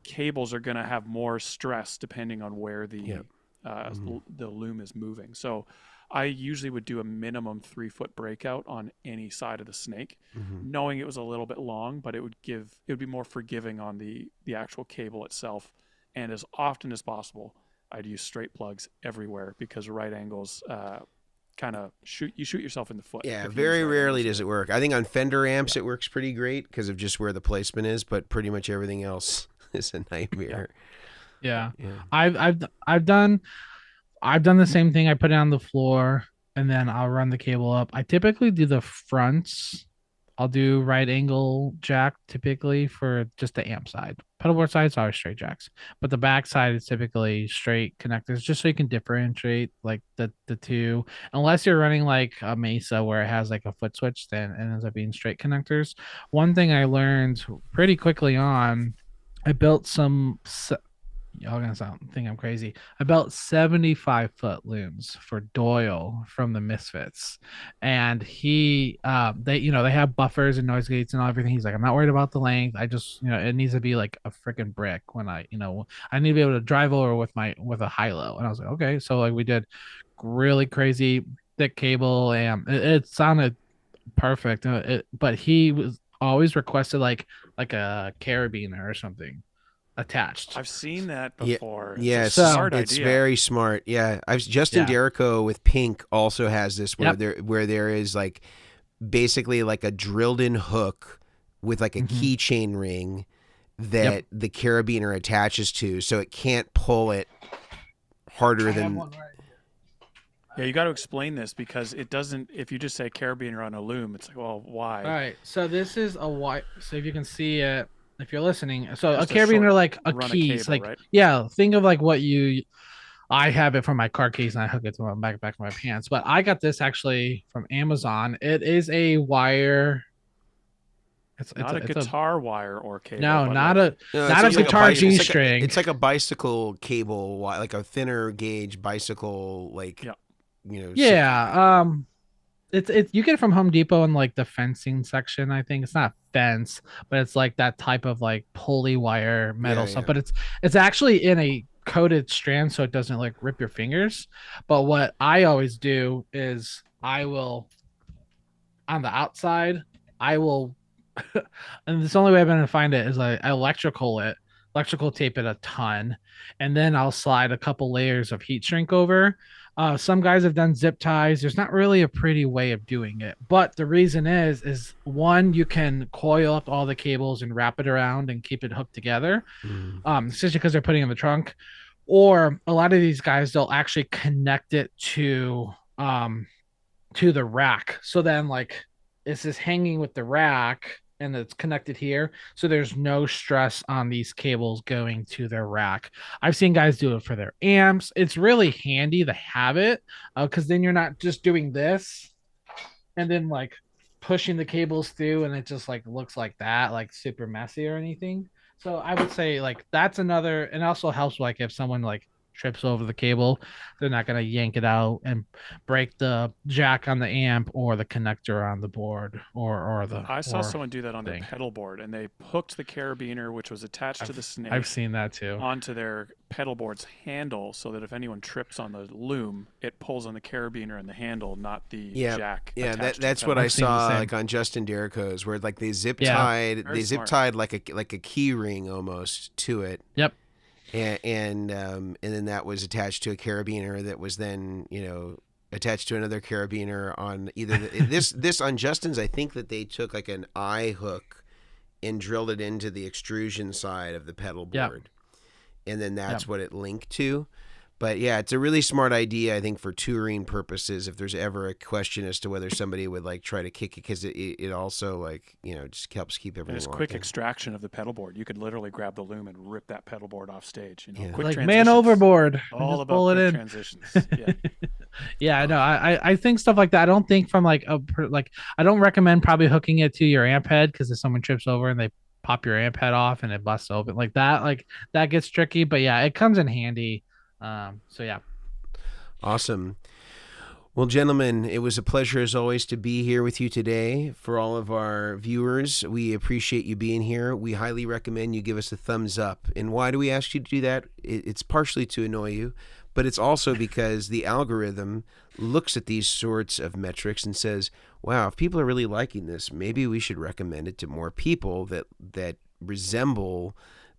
cables are going to have more stress depending on where the loom is moving. So I usually would do a minimum 3-foot breakout on any side of the snake, knowing it was a little bit long, but it would be more forgiving on the actual cable itself. And as often as possible, I'd use straight plugs everywhere, because right angles kind of shoot yourself in the foot. Yeah, very rarely does it work. I think on Fender amps it works pretty great because of just where the placement is, but pretty much everything else is a nightmare. Yeah. Yeah. I've done the same thing. I put it on the floor and then I'll run the cable up. I typically do the fronts. I'll do right angle jack typically for just the amp side. Pedalboard side is always straight jacks, but the back side is typically straight connectors, just so you can differentiate like the two. Unless you're running like a Mesa where it has like a foot switch, then it ends up being straight connectors. One thing I learned pretty quickly on, I built y'all gonna think I'm crazy. I built 75-foot looms for Doyle from the Misfits, and they have buffers and noise gates and everything. He's like, I'm not worried about the length. I just, it needs to be like a freaking brick when I need to be able to drive over with a high-low. And I was like, okay. So like we did really crazy thick cable, and it sounded perfect. But he was always requested like a carabiner or something attached. I've seen that before. Yeah, it's a smart it's idea. very smart. Yeah, Justin Derrico with Pink also has this where there is like basically like a drilled in hook with like a keychain ring that the carabiner attaches to, so it can't pull it harder than. Yeah, you got to explain this, because it doesn't. If you just say carabiner on a loom, it's like, well, why? All right, so this is a white. So if you can see it, if you're listening, so Just a carabiner, like a run keys, cable, like right? yeah, think of like what you I have it from my car keys and I hook it to my back of my pants. But I got this actually from Amazon. It is a wire. Not a It's a guitar wire or cable, no, but not like a No, it not a sounds like guitar it's G like string. it's like a bicycle cable, like a thinner gauge bicycle, like yeah. Yeah. It's you get it from Home Depot in like the fencing section. I think it's not fence, but it's like that type of like pulley wire metal Yeah, stuff. yeah. But it's actually in a coated strand, so it doesn't like rip your fingers. But what I always do is I will on the outside, I will, and this only way I've been able to find it is I electrical tape it a ton, and then I'll slide a couple layers of heat shrink over. Some guys have done zip ties. There's not really a pretty way of doing it, but the reason is one, you can coil up all the cables and wrap it around and keep it hooked together. Mm. Especially because they're putting it in the trunk, or a lot of these guys they'll actually connect it to the rack. So then like it's just hanging with the rack and it's connected here. So there's no stress on these cables going to their rack. I've seen guys do it for their amps. It's really handy to have it because then you're not just doing this and then like pushing the cables through and it just like looks like that, like super messy or anything. So I would say like that's another, and also helps like if someone like trips over the cable, they're not gonna yank it out and break the jack on the amp or the connector on the board or the I saw or someone do that on their thing. pedal board, and they hooked the carabiner, which was attached to the I've snake, seen that too. onto their pedal board's handle, so that if anyone trips on the loom, it pulls on the carabiner and the handle, not the Yeah, jack. yeah. attached to the That's what pedal I I've seen the saw same. like on Justin Derrico's, where like they zip Yeah. tied, Very they zip smart. tied like a key ring almost to it, Yep. and then that was attached to a carabiner that was then attached to another carabiner on either this on Justin's. I think that they took like an eye hook and drilled it into the extrusion side of the pedal Yep. board, and then that's Yep. what it linked to. But yeah, it's a really smart idea, I think, for touring purposes. If there's ever a question as to whether somebody would like try to kick it, because it also like just helps keep And everything it's locked quick in. extraction of the pedal board. You could literally grab the loom and rip that pedal board off stage. Yeah. Quick Like transitions. man overboard. All Just about pull it quick in. transitions. Yeah. Yeah, I know. I think stuff like that. I don't think from like like I don't recommend probably hooking it to your amp head because if someone trips over and they pop your amp head off and it busts open like that gets tricky. But yeah, it comes in handy. So yeah. Awesome. Well, gentlemen, it was a pleasure as always to be here with you today. For all of our viewers, we appreciate you being here. We highly recommend you give us a thumbs up. And why do we ask you to do that? It's partially to annoy you, but it's also because the algorithm looks at these sorts of metrics and says, wow, if people are really liking this, maybe we should recommend it to more people that resemble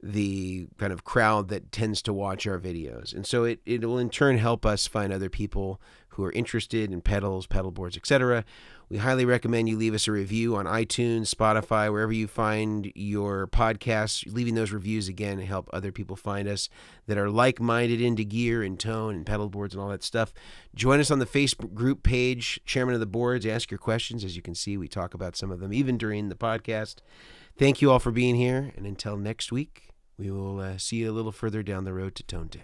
the kind of crowd that tends to watch our videos. And so it will in turn help us find other people who are interested in pedals, pedal boards, etc. We highly recommend you leave us a review on iTunes, Spotify, wherever you find your podcasts. Leaving those reviews again help other people find us that are like-minded into gear and tone and pedal boards and all that stuff. Join us on the Facebook group page, Chairmen of the Boards. Ask your questions. As you can see, we talk about some of them even during the podcast. Thank you all for being here, and until next week, we will see you a little further down the road to Tone Town.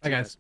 Bye, guys.